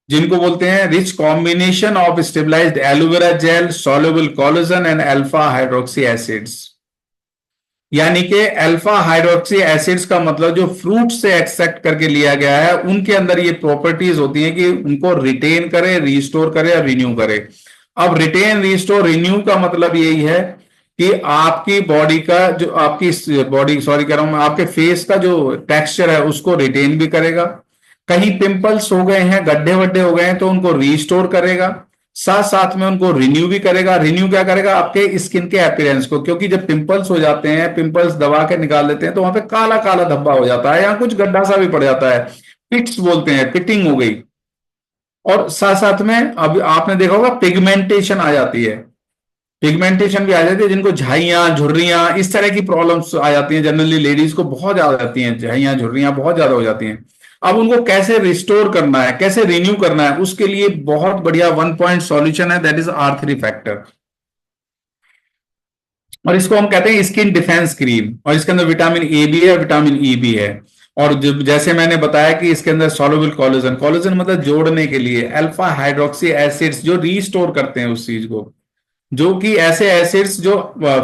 जिनको बोलते हैं rich combination of stabilised aloe vera gel, soluble collagen and alpha hydroxy acids. यानी कि अल्फा हाइड्रोक्सी एसिड्स का मतलब जो फ्रूट से एक्सट्रैक्ट करके लिया गया है, उनके अंदर ये प्रॉपर्टीज होती हैं कि उनको रिटेन करे, रिस्टोर करे और रिन्यू करे। अब रिटेन, रिस्टोर, रिन्यू का मतलब यही है कि आपकी बॉडी का जो, आपकी बॉडी, सॉरी कह रहा हूं मैं, आपके फेस का जो टेक्सचर है उसको रिटेन भी करेगा, कहीं पिंपल्स हो गए हैं, गड्ढे वड्ढे हो गए हैं तो उनको रिस्टोर करेगा, साथ साथ में उनको रिन्यू भी करेगा। रिन्यू क्या करेगा, आपके स्किन के अपीयरेंस को, क्योंकि जब पिंपल्स हो जाते हैं, पिंपल्स दबा के निकाल देते हैं तो वहां पे काला काला धब्बा हो जाता है, या कुछ गड्ढा सा भी पड़ जाता है, पिट्स बोलते हैं, पिटिंग हो गई। और साथ साथ में अब आपने देखा होगा पिगमेंटेशन आ जाती है, पिगमेंटेशन भी आ जाती है, जिनको झाइयां, झुर्रियां, इस तरह की प्रॉब्लम्स आ जाती हैं, जनरली लेडीज को बहुत ज्यादा आती हैं, झाइयां, झुर्रियां बहुत ज्यादा हो जाती हैं। अब उनको कैसे रिस्टोर करना है, कैसे रिन्यू करना है, उसके लिए बहुत बढ़िया 1 पॉइंट सॉल्यूशन है, दैट इज R3 फैक्टर। और इसको हम कहते हैं स्किन डिफेंस क्रीम, और इसके अंदर विटामिन ए भी है, विटामिन ई भी है। और जैसे मैंने बताया कि इसके अंदर सॉल्युबल कोलेजन, कोलेजन मतलब जोड़ने के लिए, अल्फा हाइड्रोक्सी एसिड्स जो रिस्टोर करते हैं उस चीज को, जो कि ऐसे एसिड्स जो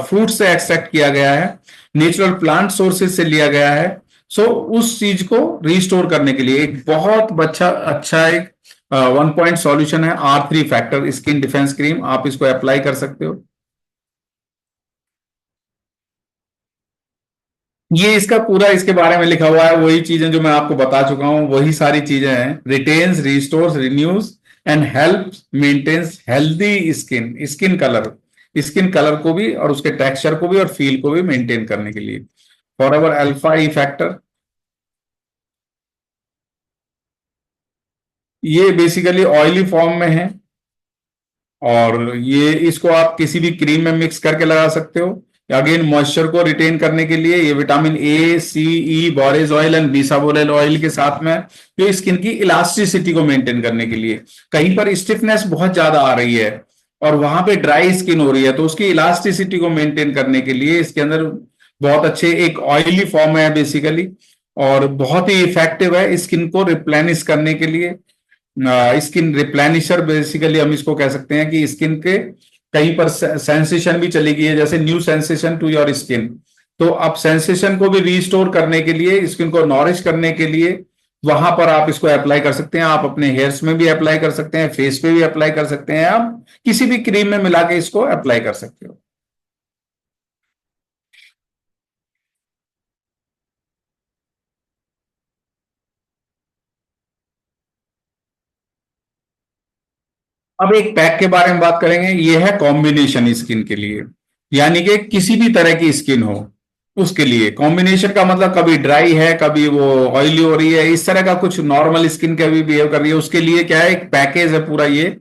फ्रूट से एक्सट्रैक्ट किया गया है, नेचुरल प्लांट सोर्सेज से लिया गया है, सो उस चीज को रिस्टोर करने के लिए एक बहुत अच्छा अच्छा एक 1 पॉइंट सॉल्यूशन है R3 factor skin defence cream. आप इसको अप्लाई कर सकते हो। ये इसका पूरा इसके बारे में लिखा हुआ है, वही चीजें जो मैं आपको बता चुका हूं, वही सारी चीजें हैं, retains, restores, renews and help maintains healthy skin, skin colour को भी और उसके टेक्सचर को भी और फील को भी मेंटेन करने के लिए। For ever alpha E factor, ये बेसिकली ऑयली फॉर्म में है, और ये इसको आप किसी भी क्रीम में मिक्स करके लगा सकते हो। अगेन मॉइस्चर को रिटेन करने के लिए ये vitamin A, C, E, borage oil and bisabolol oil के साथ में, जो स्किन की इलास्टिसिटी को मेंटेन करने के लिए, कहीं पर स्टिफनेस बहुत ज्यादा आ रही है और वहां पे ड्राई स्किन हो रही है, तो उसकी इलास्टिसिटी को मेंटेन करने के लिए इसके अंदर बहुत अच्छे एक ऑयली फॉर्म है बेसिकली, और बहुत ही इफेक्टिव है स्किन को रिप्लेनिश करने के लिए। स्किन रिप्लेनिशर बेसिकली हम इसको कह सकते हैं कि स्किन के कहीं पर सेंसेशन भी चली गई है, जैसे new sensation to your skin, तो अब सेंसेशन को भी रीस्टोर करने के लिए, स्किन को नॉरिश करने के लिए वहां पर आप इसको अप्लाई कर सकते हैं। आप अपने हेयर्स में भी अप्लाई कर सकते हैं, फेस पे भी अप्लाई कर सकते हैं, आप किसी भी क्रीम में मिला के इसको अप्लाई कर सकते हो। अब एक पैक के बारे में बात करेंगे। ये है कॉम्बिनेशन स्किन के लिए, यानी कि किसी भी तरह की स्किन हो उसके लिए। कॉम्बिनेशन का मतलब कभी ड्राई है, कभी वो ऑयली हो रही है, इस तरह का कुछ नॉर्मल स्किन का भी बिहेव कर रही है, उसके लिए क्या है, एक पैकेज है पूरा ये।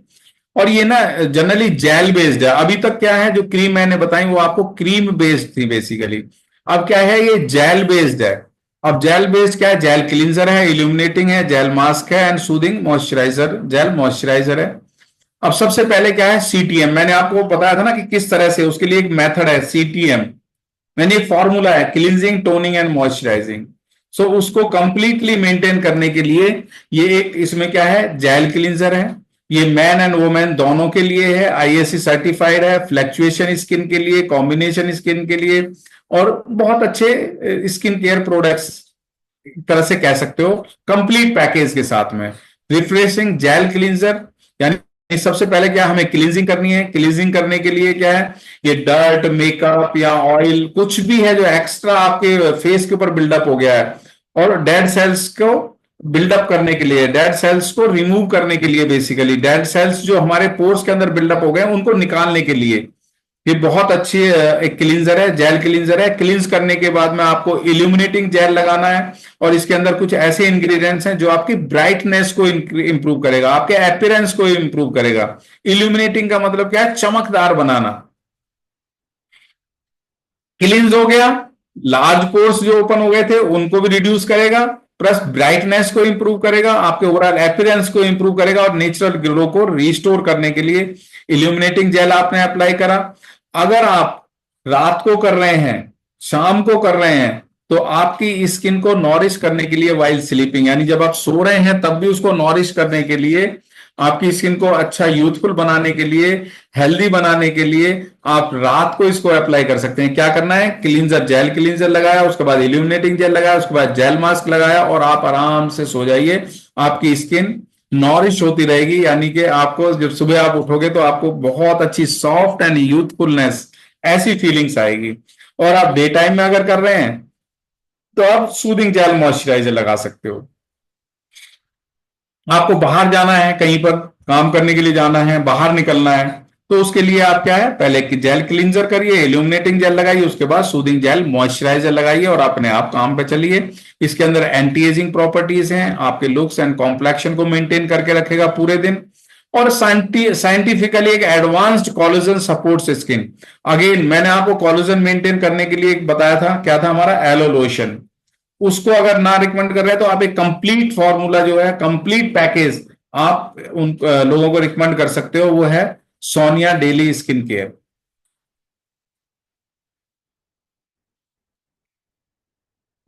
और ये ना जनरली जेल बेस्ड है। अभी तक क्या है, जो क्रीम मैंने बताई वो आपको क्रीम बेस्ड थी बेसिकली। अब क्या है, ये जेल बेस्ड है। अब जेल बेस्ड क्या है, जेल क्लींजर है, इल्यूमिनेटिंग है, जेल मास्क है, and soothing moisturiser, gel moisturiser है। अब सबसे पहले क्या है, सीटीएम। मैंने आपको बताया था ना कि किस तरह से, उसके लिए एक मेथड है सीटीएम। मैंने एक फॉर्मूला है, क्लींजिंग, टोनिंग एंड मॉइस्चराइजिंग। सो उसको कंप्लीटली मेंटेन करने के लिए ये एक, इसमें क्या है, जेल क्लींजर है। ये मैन एंड वुमेन दोनों के लिए है, आईएससी सर्टिफाइड है, फ्लैक्चुएशन स्किन के लिए, कॉम्बिनेशन स्किन के लिए, और बहुत अच्छे स्किन केयर प्रोडक्ट्स तरह से कह सकते हो, कंप्लीट पैकेज के साथ में। रिफ्रेशिंग जेल क्लींजर, यानी सबसे पहले क्या हमें क्लींजिंग करनी है। क्लींजिंग करने के लिए क्या है, ये डर्ट, मेकअप या ऑयल कुछ भी है जो एक्स्ट्रा आपके फेस के ऊपर बिल्डअप हो गया है, और डेड सेल्स को बिल्डअप करने के लिए, डेड सेल्स को रिमूव करने के लिए, बेसिकली डेड सेल्स जो हमारे पोर्स के अंदर बिल्डअप हो गए उनको निकालने के लिए ये बहुत अच्छी एक क्लींजर है, जेल क्लींजर है। क्लींज करने के बाद में आपको इल्यूमिनेटिंग जेल लगाना है, और इसके अंदर कुछ ऐसे इंग्रेडिएंट्स हैं जो आपकी ब्राइटनेस को इंप्रूव करेगा, आपके अपीयरेंस को इंप्रूव करेगा। इल्यूमिनेटिंग का मतलब क्या है, चमकदार बनाना। क्लींज हो गया, लार्ज पोर्स जो ओपन हो गए थे उनको भी रिड्यूस करेगा, प्लस ब्राइटनेस को इंप्रूव करेगा, आपके ओवरऑल अपीयरेंस को इंप्रूव करेगा, और नेचुरल ग्लो को रिस्टोर करने के लिए इल्यूमिनेटिंग जेल आपने अप्लाई करा। अगर आप रात को कर रहे हैं, शाम को कर रहे हैं, तो आपकी स्किन को नॉरिश करने के लिए वाइल स्लीपिंग, यानी जब आप सो रहे हैं तब भी उसको नॉरिश करने के लिए, आपकी स्किन को अच्छा यूथफुल बनाने के लिए, हेल्दी बनाने के लिए आप रात को इसको अप्लाई कर सकते हैं। क्या करना है, क्लींजर, जेल क्लींजर लगाया, उसके बाद इल्यूमिनेटिंग जेल लगाया, उसके बाद जेल मास्क लगाया, और आप आराम से सो जाइए। आपकी स्किन नॉरिश होती रहेगी, यानी कि आपको जब सुबह आप उठोगे तो आपको बहुत अच्छी सॉफ्ट एंड यूथफुलनेस ऐसी फीलिंग्स आएगी। और आप डे टाइम में अगर कर रहे हैं तो आप सूदिंग जेल मॉइस्चराइजर लगा सकते हो। आपको बाहर जाना है, कहीं पर काम करने के लिए जाना है, बाहर निकलना है, तो उसके लिए आप क्या है, पहले की जेल क्लींजर करिए, इल्यूमिनेटिंग जेल लगाइए, उसके बाद सूदिंग जेल मॉइस्चराइजर लगाइए, और अपने आप काम पे चलिए। इसके अंदर एंटी एजिंग प्रॉपर्टीज हैं, आपके लुक्स एंड कॉम्प्लेक्शन को मेंटेन करके रखेगा पूरे दिन। और साइंटिफिकली एक advanced collagen supports skin. Again मैंने आपको कोलेजन मेंटेन करने के लिए एक बताया था, क्या था हमारा, एलो लोशन। उसको अगर ना रिकमेंड कर रहे हैं तो आप एक कंप्लीट फॉर्मूला जो है, कंप्लीट पैकेज आप उन लोगों को रिकमेंड कर सकते हो, वो है Sonia daily skin care.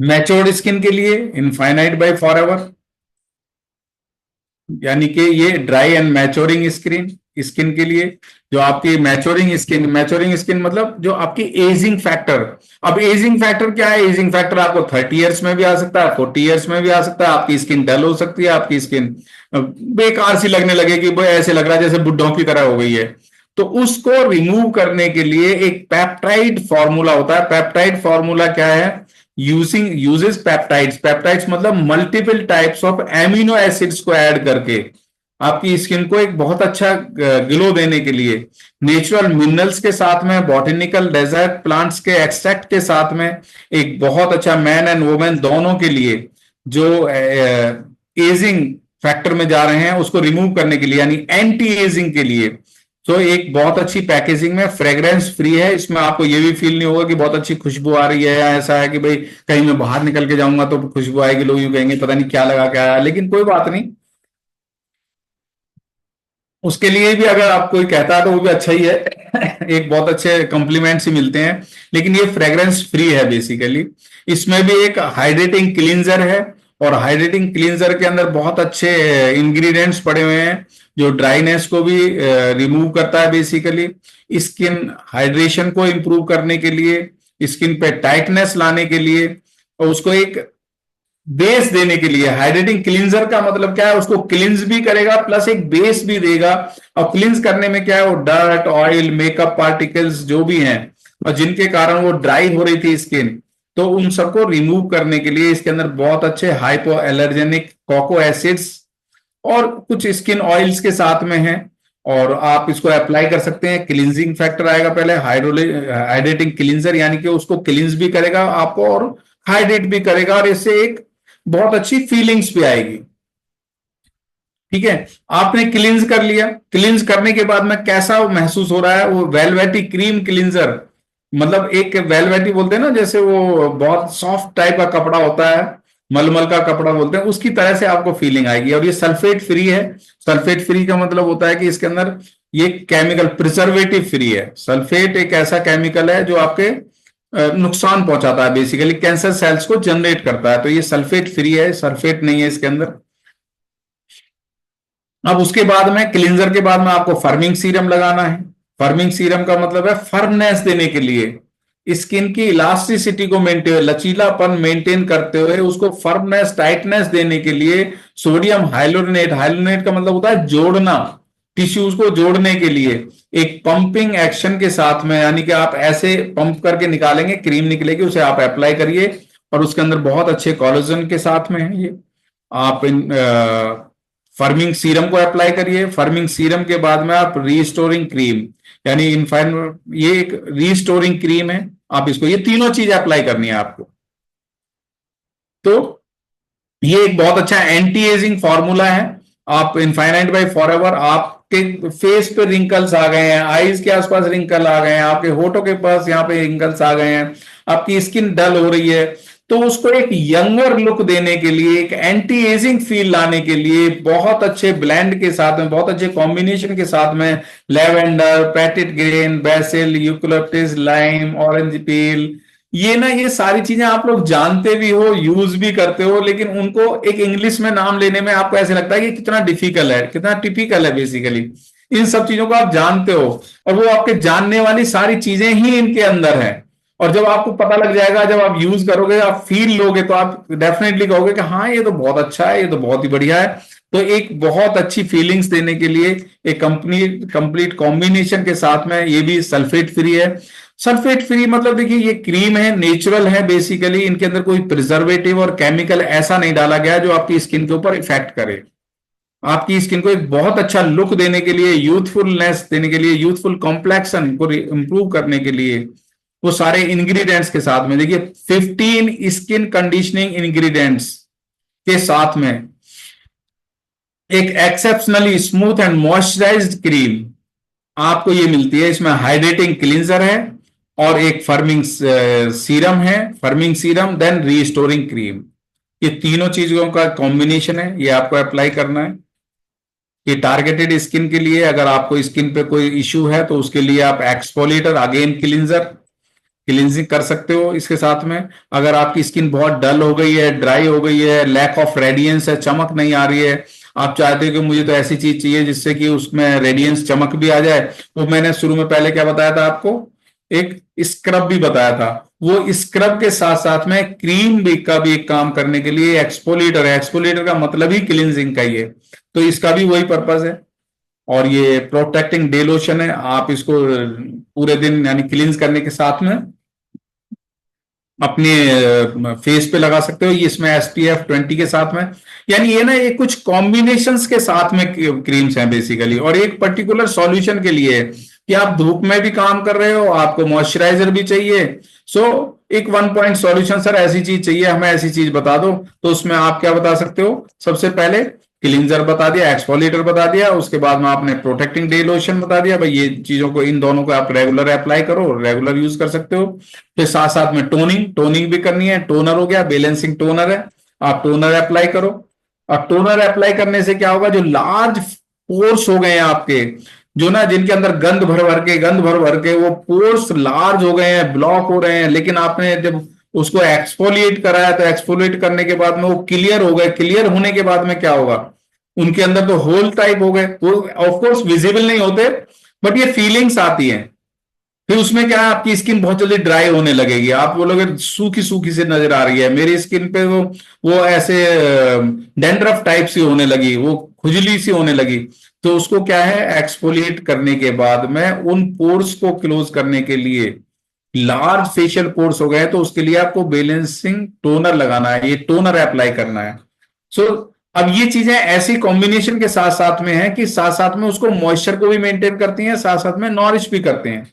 Matured skin के लिए इनफाइनाइट बाय फॉरएवर, यानी कि ये dry and maturing skin, skin के लिए। जो आपकी मैच्योरिंग स्किन मतलब जो आपकी एजिंग फैक्टर। अब एजिंग फैक्टर क्या है, एजिंग फैक्टर आपको 30 ईयर्स में भी आ सकता है, 40 ईयर्स में भी आ सकता है। आपकी स्किन डल हो सकती है, आपकी स्किन बेकार सी लगने लगेगी, वो ऐसे लग रहा है जैसे बुढ़ों की तरह हो गई है। तो उसको रिमूव करने के लिए एक पेप्टाइड फॉर्मूला होता है। पेप्टाइड फॉर्मूला क्या है, यूजेस पेप्टाइड्स। पेप्टाइड्स मतलब multiple types of amino acids को ऐड करके आपकी स्किन को एक बहुत अच्छा ग्लो देने के लिए, नेचुरल मिनरल्स के साथ में, बॉटेनिकल डेजर्ट प्लांट्स के एक्सट्रैक्ट के साथ में, एक बहुत अच्छा मैन एंड वुमेन दोनों के लिए जो एजिंग फैक्टर में जा रहे हैं उसको रिमूव करने के लिए, यानी एंटी एजिंग के लिए। तो एक बहुत अच्छी पैकेजिंग में, फ्रेग्रेंस फ्री है, इसमें आपको ये भी फील नहीं होगा कि बहुत अच्छी खुशबू आ रही है, या ऐसा है कि भाई कहीं मैं बाहर निकल के जाऊंगा तो खुशबू आएगी, लोग यूं कहेंगे पता नहीं क्या लगा क्या आया, लेकिन कोई बात नहीं। उसके लिए भी अगर आप कोई कहता है तो वो भी अच्छा ही है। एक बहुत अच्छे कॉम्प्लीमेंट्स ही मिलते हैं। लेकिन ये फ्रेग्रेंस फ्री है बेसिकली। इसमें भी एक हाइड्रेटिंग क्लींजर है, और हाइड्रेटिंग क्लींजर के अंदर बहुत अच्छे इंग्रेडिएंट्स पड़े हुए हैं जो ड्राइनेस को भी रिमूव करता है बेसिकली, स्किन हाइड्रेशन को इंप्रूव करने के लिए, स्किन पे टाइटनेस लाने के लिए, और उसको एक बेस देने के लिए। हाइड्रेटिंग क्लींजर का मतलब क्या है, उसको क्लींज भी करेगा प्लस एक बेस भी देगा। और क्लींज करने में क्या है, वो डर्ट, ऑयल, मेकअप पार्टिकल्स जो भी हैं और जिनके कारण वो ड्राई हो रही थी स्किन, तो उन सबको रिमूव करने के लिए इसके अंदर बहुत अच्छे हाइपो एलर्जेनिक कोको एसिड्स और कुछ स्किन ऑयल्स के साथ में है। और आप इसको अप्लाई कर सकते हैं। क्लींजिंग फैक्टर आएगा पहले, हाइड्रेटिंग क्लींजर, यानी कि उसको क्लींज भी करेगा आपको और हाइड्रेट भी करेगा, और इससे एक बहुत अच्छी फीलिंग्स भी आएगी। ठीक है, आपने क्लींज कर लिया, क्लींज करने के बाद में कैसा महसूस हो रहा है, वो वेलवेटी क्रीम क्लींजर, मतलब एक वेलवेटी बोलते हैं ना, जैसे वो बहुत सॉफ्ट टाइप का कपड़ा होता है, मलमल का कपड़ा बोलते हैं, उसकी तरह से आपको फीलिंग आएगी। और ये सल्फेट फ्री है। सल्फेट फ्री का मतलब होता है कि इसके अंदर ये केमिकल प्रिजर्वेटिव फ्री है। सल्फेट एक ऐसा केमिकल है जो आपके नुकसान पहुंचाता है, बेसिकली कैंसर सेल्स को जनरेट करता है, तो ये सल्फेट फ्री है, सल्फेट नहीं है इसके अंदर। अब उसके बाद में क्लींजर के बाद में आपको फर्मिंग सीरम लगाना है। फर्मिंग सीरम का मतलब है फर्मनेस देने के लिए, स्किन की इलास्टिसिटी को मेंटेन, लचीलापन मेंटेन करते हुए उसको फर्मनेस, टाइटनेस देने के लिए सोडियम हाइलोरेनेट, हाइलोरेनेट का मतलब होता है जोड़ना, टिश्यूज को जोड़ने के लिए एक पंपिंग एक्शन के साथ में, यानी कि आप ऐसे पंप करके निकालेंगे, क्रीम निकलेगी, उसे आप अप्लाई करिए और उसके अंदर बहुत अच्छे कोलेजन के साथ में है ये। आप इन फर्मिंग सीरम को अप्लाई करिए। फर्मिंग सीरम के बाद में आप रीस्टोरिंग क्रीम, यानी इनफाइन, ये एक रीस्टोरिंग क्रीम है, आप इसको, ये तीनों चीज अप्लाई करनी है आपको। तो ये एक बहुत अच्छा एंटी एजिंग फॉर्मूला है। आप इनफाइनाइट बाई फॉरएवर, आपके फेस पे रिंकल्स आ गए हैं, आईज के आसपास रिंकल आ गए हैं, आपके होठों के पास यहाँ पे रिंकल्स आ गए हैं, आपकी स्किन डल हो रही है, तो उसको एक यंगर लुक देने के लिए, एक एंटी एजिंग फील लाने के लिए बहुत अच्छे ब्लेंड के साथ में, बहुत अच्छे कॉम्बिनेशन के साथ में, lavender, petitgrain, basil, eucalyptus, lime, orange peel, ये ना, ये सारी चीजें आप लोग जानते भी हो, यूज भी करते हो, लेकिन उनको एक इंग्लिश में नाम लेने में आपको ऐसे लगता है कि कितना डिफिकल्ट है, कितना टिपिकल है। बेसिकली इन सब चीजों को आप जानते हो और वो आपके जानने वाली सारी चीजें ही इनके अंदर है। और जब आपको पता लग जाएगा, जब आप यूज करोगे, आप फील लोगे, तो आप डेफिनेटली कहोगे कि हाँ, ये तो बहुत अच्छा है, ये तो बहुत ही बढ़िया है। तो एक बहुत अच्छी फीलिंग्स देने के लिए एक कंप्लीट कॉम्बिनेशन के साथ में, ये भी सल्फेट फ्री है। सल्फेट फ्री मतलब देखिए, ये क्रीम है, नेचुरल है, बेसिकली इनके अंदर कोई प्रिजर्वेटिव और केमिकल ऐसा नहीं डाला गया जो आपकी स्किन के ऊपर इफेक्ट करे। आपकी स्किन को एक बहुत अच्छा लुक देने के लिए, यूथफुलनेस देने के लिए, यूथफुल कॉम्प्लेक्शन को इंप्रूव करने के लिए, वो सारे इंग्रेडिएंट्स के साथ में, देखिए 15 स्किन कंडीशनिंग इंग्रेडिएंट्स के साथ में एक exceptionally smooth and moisturised cream आपको ये मिलती है। इसमें हाइड्रेटिंग क्लींजर है और एक फर्मिंग सीरम है, firming serum then restoring cream, ये तीनों चीजों का कॉम्बिनेशन है, ये आपको अप्लाई करना है। ये टारगेटेड स्किन के लिए, अगर आपको स्किन पे कोई इश्यू है तो उसके लिए आप एक्सफोलिएटर, अगेन क्लींजर, क्लींजिंग कर सकते हो इसके साथ में। अगर आपकी स्किन बहुत डल हो गई है, ड्राई हो गई है, लैक ऑफ रेडियंस है, चमक नहीं आ रही है, आप चाहते हो कि मुझे तो ऐसी चीज चाहिए जिससे कि उसमें रेडियंस, चमक भी आ जाए, तो मैंने शुरू में पहले क्या बताया था आपको, एक स्क्रब भी बताया था। वो स्क्रब के साथ साथ में क्रीम भी का भी एक काम करने के लिए एक्सफोलिएटर है। एक्सफोलिएटर का मतलब ही क्लींजिंग का ही है, तो इसका भी वही पर्पज है। और ये प्रोटेक्टिंग डे लोशन है, आप इसको पूरे दिन यानी क्लींस करने के साथ में अपने फेस पे लगा सकते हो। ये इसमें SPF 20 के साथ में, यानी ये ना, ये कुछ कॉम्बिनेशंस के साथ में क्रीम्स हैं बेसिकली, और एक पर्टिकुलर सॉल्यूशन के लिए है कि आप धूप में भी काम कर रहे हो, आपको मॉइस्चराइजर भी चाहिए, सो एक वन पॉइंट सॉल्यूशन, सर ऐसी चीज चाहिए हमें, ऐसी चीज बता दो, तो उसमें आप क्या बता सकते हो, सबसे पहले क्लींजर बता दिया, एक्सफोलिएटर बता दिया, उसके बाद में आपने प्रोटेक्टिंग डे लोशन बता दिया, भाई ये चीजों को, इन दोनों को आप रेगुलर अप्लाई करो, रेगुलर यूज कर सकते हो। फिर साथ साथ में टोनिंग, टोनिंग भी करनी है, टोनर हो गया, बैलेंसिंग टोनर है, आप टोनर अप्लाई करो। और टोनर अप्लाई करने से क्या होगा, जो लार्ज पोर्स हो गए हैं आपके, जो ना, जिनके अंदर गंद भर भर के वो पोर्स लार्ज हो गए हैं, ब्लॉक हो रहे हैं, लेकिन आपने जब उसको एक्सफोलिएट कराया, तो एक्सफोलिएट करने के बाद में वो क्लियर हो गए। क्लियर होने के बाद में क्या होगा, उनके अंदर तो होल टाइप हो गए, वो ऑफ कोर्स विजिबल नहीं होते, बट ये फीलिंग्स आती हैं। फिर उसमें क्या है, आपकी स्किन बहुत जल्दी ड्राई होने लगेगी, आप बोलोगे सूखी सूखी से नजर आ रही है, मेरी स्किन पे वो ऐसे डैंड्रफ टाइप सी होने लगी, वो खुजली सी होने लगी। तो उसको क्या है, एक्सफोलिएट करने के बाद में उन पोर्स को क्लोज करने के लिए, लार्ज फेशियल पोर्स हो गए तो उसके लिए आपको बैलेंसिंग टोनर लगाना है, ये टोनर अप्लाई करना है। सो अब ये चीजें ऐसी कॉम्बिनेशन के साथ साथ में है कि साथ साथ में उसको मॉइस्चर को भी मेंटेन करती हैं, साथ साथ में नॉरिश भी करते हैं।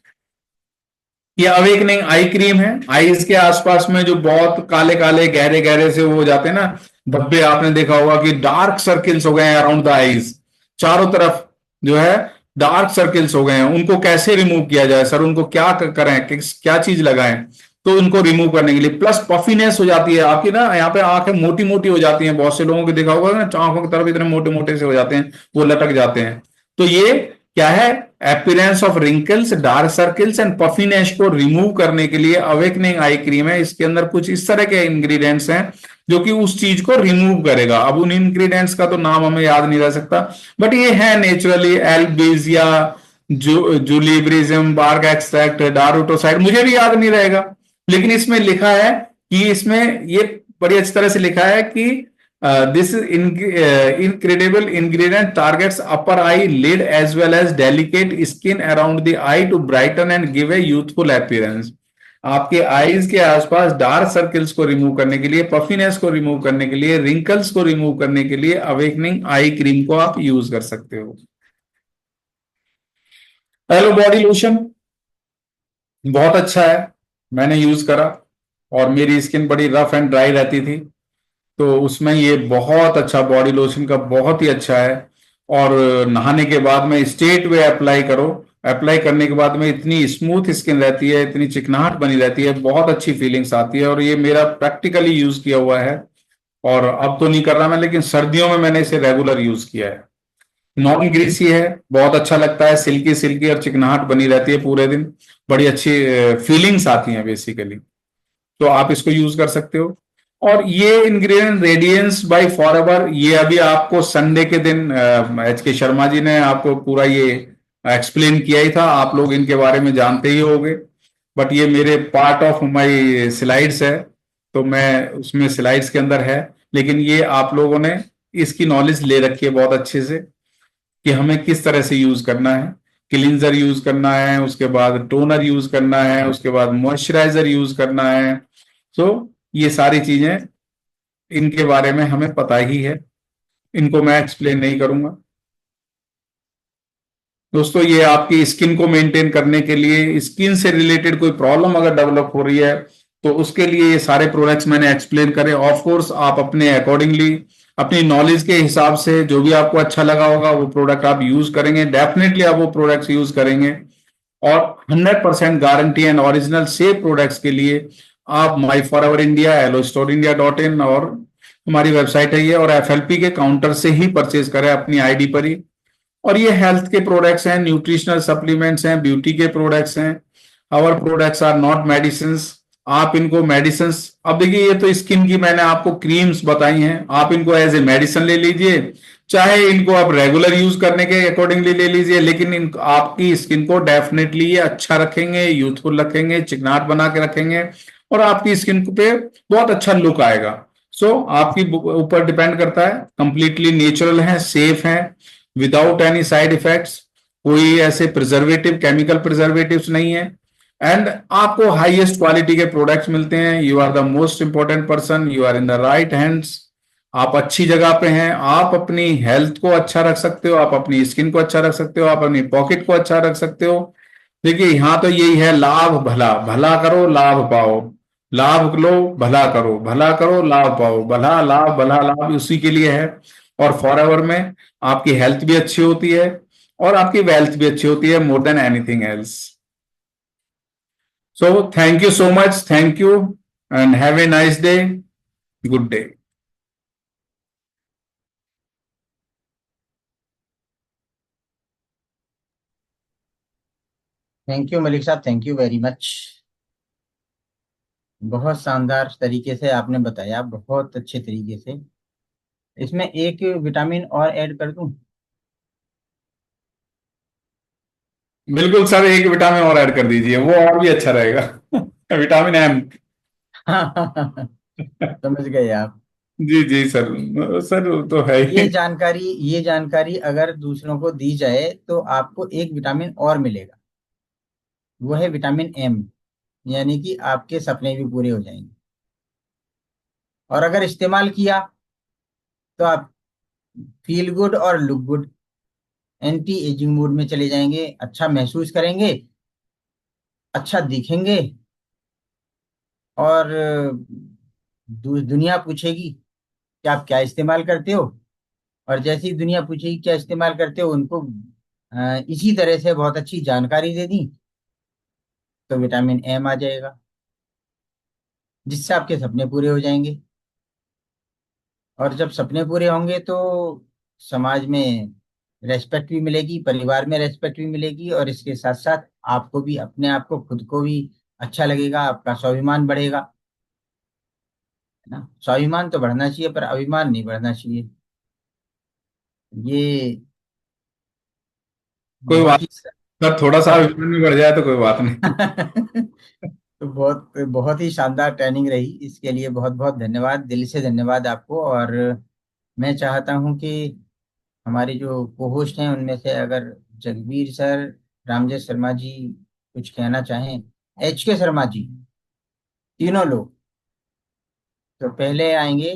ये अवेकनिंग आई क्रीम है, आईज के आसपास में जो बहुत काले काले गहरे गहरे से वो हो जाते हैं ना धब्बे, आपने देखा होगा कि डार्क सर्किल्स हो गए हैं अराउंड द आईज, चारों तरफ जो है डार्क सर्किल्स हो गए हैं, उनको कैसे रिमूव किया जाए सर, उनको क्या करें, क्या चीज लगाएं, तो उनको रिमूव करने के लिए प्लस पफीनेस हो जाती है आपकी ना, यहाँ पे आंखें मोटी मोटी हो जाती हैं, बहुत से लोगों को देखा होगा ना आंखों की तरफ इतने मोटे मोटे से हो जाते हैं, वो लटक जाते हैं। तो ये क्या है, appearance of wrinkles, dark circles and puffiness को रिमूव करने के लिए अवेकनिंग आई क्रीम है। इसके अंदर कुछ इस तरह के इंग्रेडिएंट्स हैं जो कि उस चीज को रिमूव करेगा। अब उन इंग्रेडिएंट्स का तो नाम हमें याद नहीं रह सकता, बट ये है नेचुरली एल्बिजिया, जूलिब्रिज्म, बार्क एक्सट्रैक्ट, डारूटोसाइड, मुझे भी याद नहीं रहेगा, लेकिन इसमें लिखा है कि इसमें ये बड़ी अच्छी तरह से लिखा है कि this incredible ingredient targets upper eyelid as well as delicate skin around the eye to brighten and give a youthful appearance. आपके आईज के आसपास डार्क सर्कल्स को रिमूव करने के लिए, पफीनेस को रिमूव करने के लिए, रिंकल्स को रिमूव करने के लिए अवेकनिंग आई क्रीम को आप यूज कर सकते हो। हेलो बॉडी लोशन बहुत अच्छा है, मैंने यूज करा और मेरी स्किन बड़ी रफ एंड ड्राई रहती थी, तो उसमें ये बहुत अच्छा बॉडी लोशन का बहुत ही अच्छा है। और नहाने के बाद में स्ट्रेट वे अप्लाई करो, अप्लाई करने के बाद में इतनी स्मूथ स्किन रहती है, इतनी चिकनाहट बनी रहती है, बहुत अच्छी फीलिंग्स आती है, और ये मेरा प्रैक्टिकली यूज किया हुआ है। और अब तो नहीं कर रहा मैं, लेकिन सर्दियों में मैंने इसे रेगुलर यूज किया है। नॉन ग्रीसी है, बहुत अच्छा लगता है, सिल्की सिल्की और चिकनाहट बनी रहती है पूरे दिन, बड़ी अच्छी फीलिंग्स आती हैं बेसिकली। तो आप इसको यूज कर सकते हो। और ये इंग्रेडिएंट रेडियंस बाय फॉरएवर, ये अभी आपको संडे के दिन HK शर्मा जी ने आपको पूरा ये एक्सप्लेन किया ही था, आप लोग इनके बारे में जानते ही होंगे, बट ये मेरे पार्ट ऑफ माय स्लाइड्स है, तो मैं उसमें स्लाइड्स के अंदर है, लेकिन ये आप लोगों ने इसकी नॉलेज ले रखी है बहुत अच्छे से कि हमें किस तरह से यूज करना है। क्लींजर यूज करना है, उसके बाद टोनर यूज करना है, उसके बाद मॉइस्चराइजर यूज करना है। सो ये सारी चीजें इनके बारे में हमें पता ही है, इनको मैं एक्सप्लेन नहीं करूंगा। दोस्तों ये आपकी स्किन को मेंटेन करने के लिए, स्किन से रिलेटेड कोई प्रॉब्लम अगर डेवलप हो रही है तो उसके लिए ये सारे प्रोडक्ट्स मैंने एक्सप्लेन करे। ऑफ कोर्स आप अपने अकॉर्डिंगली, अपनी नॉलेज के हिसाब से जो भी आपको अच्छा लगा होगा वो प्रोडक्ट आप यूज करेंगे, डेफिनेटली आप वो प्रोडक्ट्स यूज करेंगे। और 100% guarantee and original safe products के लिए आप माई फॉर एवर इंडिया, hellostorindia.in और हमारी वेबसाइट है ये, और FLP के काउंटर से ही परचेज करें अपनी आईडी पर ही। और ये हेल्थ के प्रोडक्ट्स हैं, न्यूट्रिशनल सप्लीमेंट्स हैं, ब्यूटी के प्रोडक्ट्स हैं। Our products are not medicine. आप इनको मेडिसिन, अब देखिए ये तो स्किन की मैंने आपको क्रीम्स बताई हैं, आप इनको एज ए मेडिसिन ले लीजिए, चाहे इनको आप रेगुलर यूज करने के अकॉर्डिंगली ले लीजिए, लेकिन इन आपकी स्किन को डेफिनेटली ये अच्छा रखेंगे, यूथफुल रखेंगे, चिकनाट बना के रखेंगे, और आपकी स्किन पे बहुत अच्छा लुक आएगा। सो आपकी ऊपर डिपेंड करता है, कंप्लीटली नेचुरल है, सेफ है, विदाउट एनी साइड इफेक्ट्स, कोई ऐसे प्रिजर्वेटिव, केमिकल प्रिजर्वेटिव्स नहीं है, एंड आपको हाईएस्ट क्वालिटी के प्रोडक्ट्स मिलते हैं। You are the most important person, you are in the right hands, आप अच्छी जगह पे हैं, आप अपनी हेल्थ को अच्छा रख सकते हो, आप अपनी स्किन को अच्छा रख सकते हो, आप अपनी पॉकेट को अच्छा रख सकते हो। देखिए यहाँ तो यही है, लाभ भला, भला करो लाभ पाओ, लाभ लो भला करो, भला करो लाभ पाओ, भला लाभ भला लाभ उसी के लिए है। और फॉर एवर में आपकी हेल्थ भी अच्छी होती है और आपकी वेल्थ भी अच्छी होती है, more than anything else. So thank you so much, thank you and have a nice day, good day. Thank you Malik साहब, थैंक यू वेरी मच। बहुत शानदार तरीके से आपने बताया, बहुत अच्छे तरीके से। इसमें एक विटामिन और ऐड कर दूं? बिल्कुल सर, एक विटामिन और ऐड कर दीजिए, वो और भी अच्छा रहेगा। Vitamin M. समझ गए आप। जी जी सर। सर वो तो है ही। ये जानकारी अगर दूसरों को दी जाए तो आपको एक विटामिन और मिलेगा। वो है विटामिन एम। यानी कि आपके सपने भी पूरे हो जाएंगे। और अगर इस्तेमाल किया तो आप फील गुड और look good, anti ageing mode में चले जाएंगे, अच्छा महसूस करेंगे, अच्छा दिखेंगे। और दुनिया पूछेगी कि आप क्या इस्तेमाल करते हो। और जैसे ही दुनिया पूछेगी क्या इस्तेमाल करते हो, उनको इसी तरह से बहुत अच्छी जानकारी दे दी, तो विटामिन एम आ जाएगा, जिससे आपके सपने पूरे हो जाएंगे। और जब सपने पूरे होंगे तो समाज में रेस्पेक्ट भी मिलेगी, परिवार में रेस्पेक्ट भी मिलेगी, और इसके साथ साथ आपको भी, अपने आप को, खुद को भी अच्छा लगेगा, आपका स्वाभिमान बढ़ेगा। है ना? स्वाभिमान तो बढ़ना चाहिए पर अभिमान नहीं बढ़ना चाहिए। ये कोई बात बहुत ही नहीं सर, थोड़ा सा बहुत अभिमान में बढ़ जाए तो कोई बात नहीं। तो बहुत बहुत ही शानदार ट्रेनिंग रही। इसके लिए बहुत बहुत धन्यवाद, दिल से धन्यवाद आपको। और मैं चाहता हूं कि हमारे जो को होस्ट हैं उनमें से अगर जगबीर सर, रामजय शर्मा जी कुछ कहना चाहें, एच के शर्मा जी, तीनों लोग, तो पहले आएंगे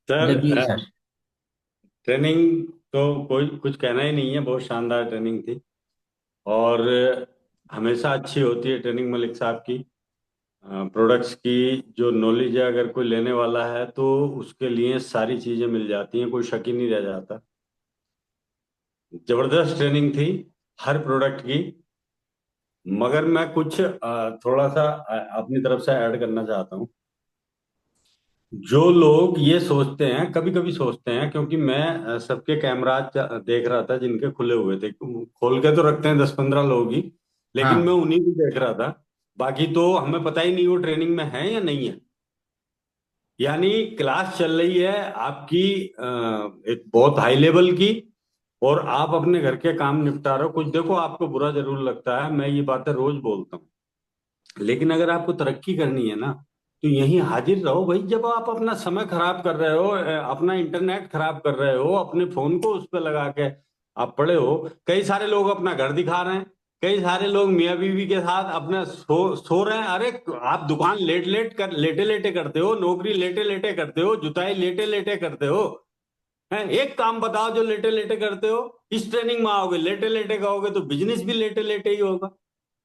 सर जगबीर सर। ट्रेनिंग तो कोई कुछ कहना ही नहीं है, बहुत शानदार ट्रेनिंग थी। और हमेशा अच्छी होती है ट्रेनिंग मलिक साहब की। प्रोडक्ट्स की जो नॉलेज है, अगर कोई लेने वाला है तो उसके लिए सारी चीजें मिल जाती हैं, कोई शक ही नहीं रह जाता। जबरदस्त ट्रेनिंग थी हर प्रोडक्ट की। मगर मैं कुछ थोड़ा सा अपनी तरफ से ऐड करना चाहता हूँ। जो लोग ये सोचते हैं, कभी कभी सोचते हैं, क्योंकि मैं सबके कैमराज देख रहा था जिनके खुले हुए थे, खोल के तो रखते हैं 10-15 लोग ही, लेकिन मैं हाँ। उन्हीं को देख रहा था। बाकी तो हमें पता ही नहीं वो ट्रेनिंग में है या नहीं है। यानी क्लास चल रही है आपकी एक बहुत हाई लेवल की, और आप अपने घर के काम निपटा रहे हो। कुछ देखो, आपको बुरा जरूर लगता है, मैं ये बातें रोज बोलता हूँ, लेकिन अगर आपको तरक्की करनी है ना, तो यहीं हाजिर रहो भाई। जब आप अपना समय खराब कर रहे हो, अपना इंटरनेट खराब कर रहे हो, अपने फोन को उस पर लगा के आप पड़े हो। कई सारे लोग अपना घर दिखा रहे हैं, कई सारे लोग मियाँ बीवी के साथ अपना सो रहे हैं। अरे आप दुकान लेटे लेटे करते हो, नौकरी लेटे लेटे करते हो, जुताई लेटे लेटे करते हो। हैं, एक काम बताओ जो लेटे लेटे करते हो। इस ट्रेनिंग में आओगे, लेटे लेटे कहोगे तो बिजनेस भी लेटे लेटे ही होगा।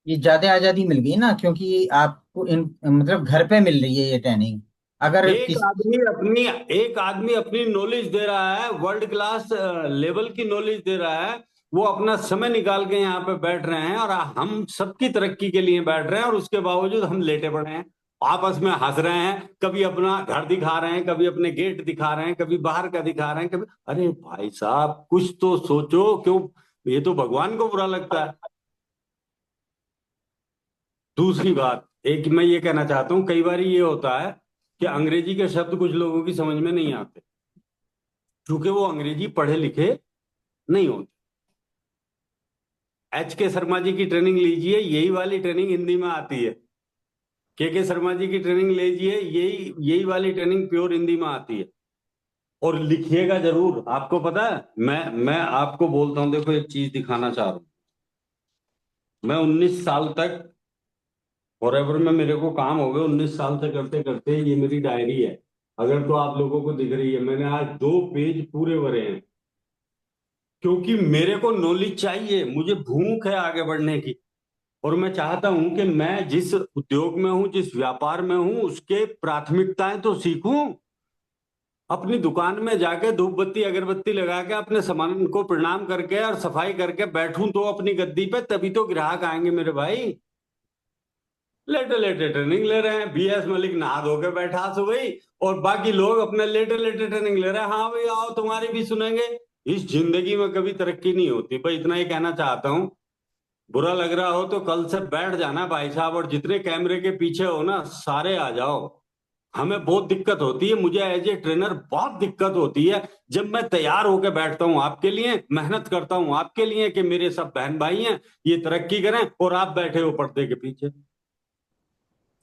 ये ज्यादा आजादी मिल गई ना, क्योंकि आपको इन मतलब घर पे मिल रही है ये ट्रेनिंग। अगर एक किस आदमी अपनी एक आदमी अपनी नॉलेज दे रहा है, वर्ल्ड क्लास लेवल की नॉलेज दे रहा है। वो अपना समय निकाल के यहाँ पे बैठ रहे हैं, और हम सबकी तरक्की के लिए बैठ रहे हैं, और उसके बावजूद हम लेटे पड़े हैं, आपस में हंस रहे हैं। कभी अपना घर दिखा रहे हैं, कभी अपने गेट दिखा रहे हैं, कभी बाहर का दिखा रहे हैं, कभी। अरे भाई साहब, कुछ तो सोचो। क्यों? ये तो भगवान को बुरा लगता है। दूसरी बात, एक मैं ये कहना चाहता हूँ, कई बार ये होता है कि अंग्रेजी के शब्द कुछ लोगों की समझ में नहीं आते, क्योंकि वो अंग्रेजी पढ़े लिखे नहीं होते। एच के शर्मा जी की ट्रेनिंग लीजिए, यही वाली ट्रेनिंग हिंदी में आती है। के शर्मा जी की ट्रेनिंग लीजिए, यही यही वाली ट्रेनिंग प्योर हिंदी में आती है। और लिखिएगा जरूर। आपको पता है, मैं आपको बोलता हूँ, देखो एक चीज दिखाना चाह रहा हूँ। मैं 19 साल तक, फॉरएवर में मेरे को काम हो गए 19 साल से करते करते। ये मेरी डायरी है, अगर तो आप लोगों को दिख रही है, मैंने आज 2 पेज पूरे भरे हैं। क्योंकि मेरे को नॉलेज चाहिए, मुझे भूख है आगे बढ़ने की। और मैं चाहता हूं कि मैं जिस उद्योग में हूं, जिस व्यापार में हूं, उसके प्राथमिकताएं तो सीखूं। अपनी दुकान में जाके धूप बत्ती अगरबत्ती लगा के अपने सामान को प्रणाम करके और सफाई करके बैठूं तो अपनी गद्दी पे, तभी तो ग्राहक आएंगे मेरे भाई। लेटे लेटे ट्रेनिंग ले रहे हैं, बीएस मलिक नहा धो के बैठा सुबह ही, और बाकी लोग अपने लेटे लेटे ट्रेनिंग ले रहे हैं। हाँ भाई आओ, तुम्हारी भी सुनेंगे। इस जिंदगी में कभी तरक्की नहीं होती भाई, इतना ही कहना चाहता हूँ। बुरा लग रहा हो तो कल से बैठ जाना भाई साहब, और जितने कैमरे के पीछे हो ना, सारे आ जाओ। हमें बहुत दिक्कत होती है, मुझे एज ए ट्रेनर बहुत दिक्कत होती है जब मैं तैयार होकर बैठता हूं आपके लिए, मेहनत करता हूं आपके लिए कि मेरे सब बहन भाई हैं, ये तरक्की करें, और आप बैठे हो पर्दे के पीछे।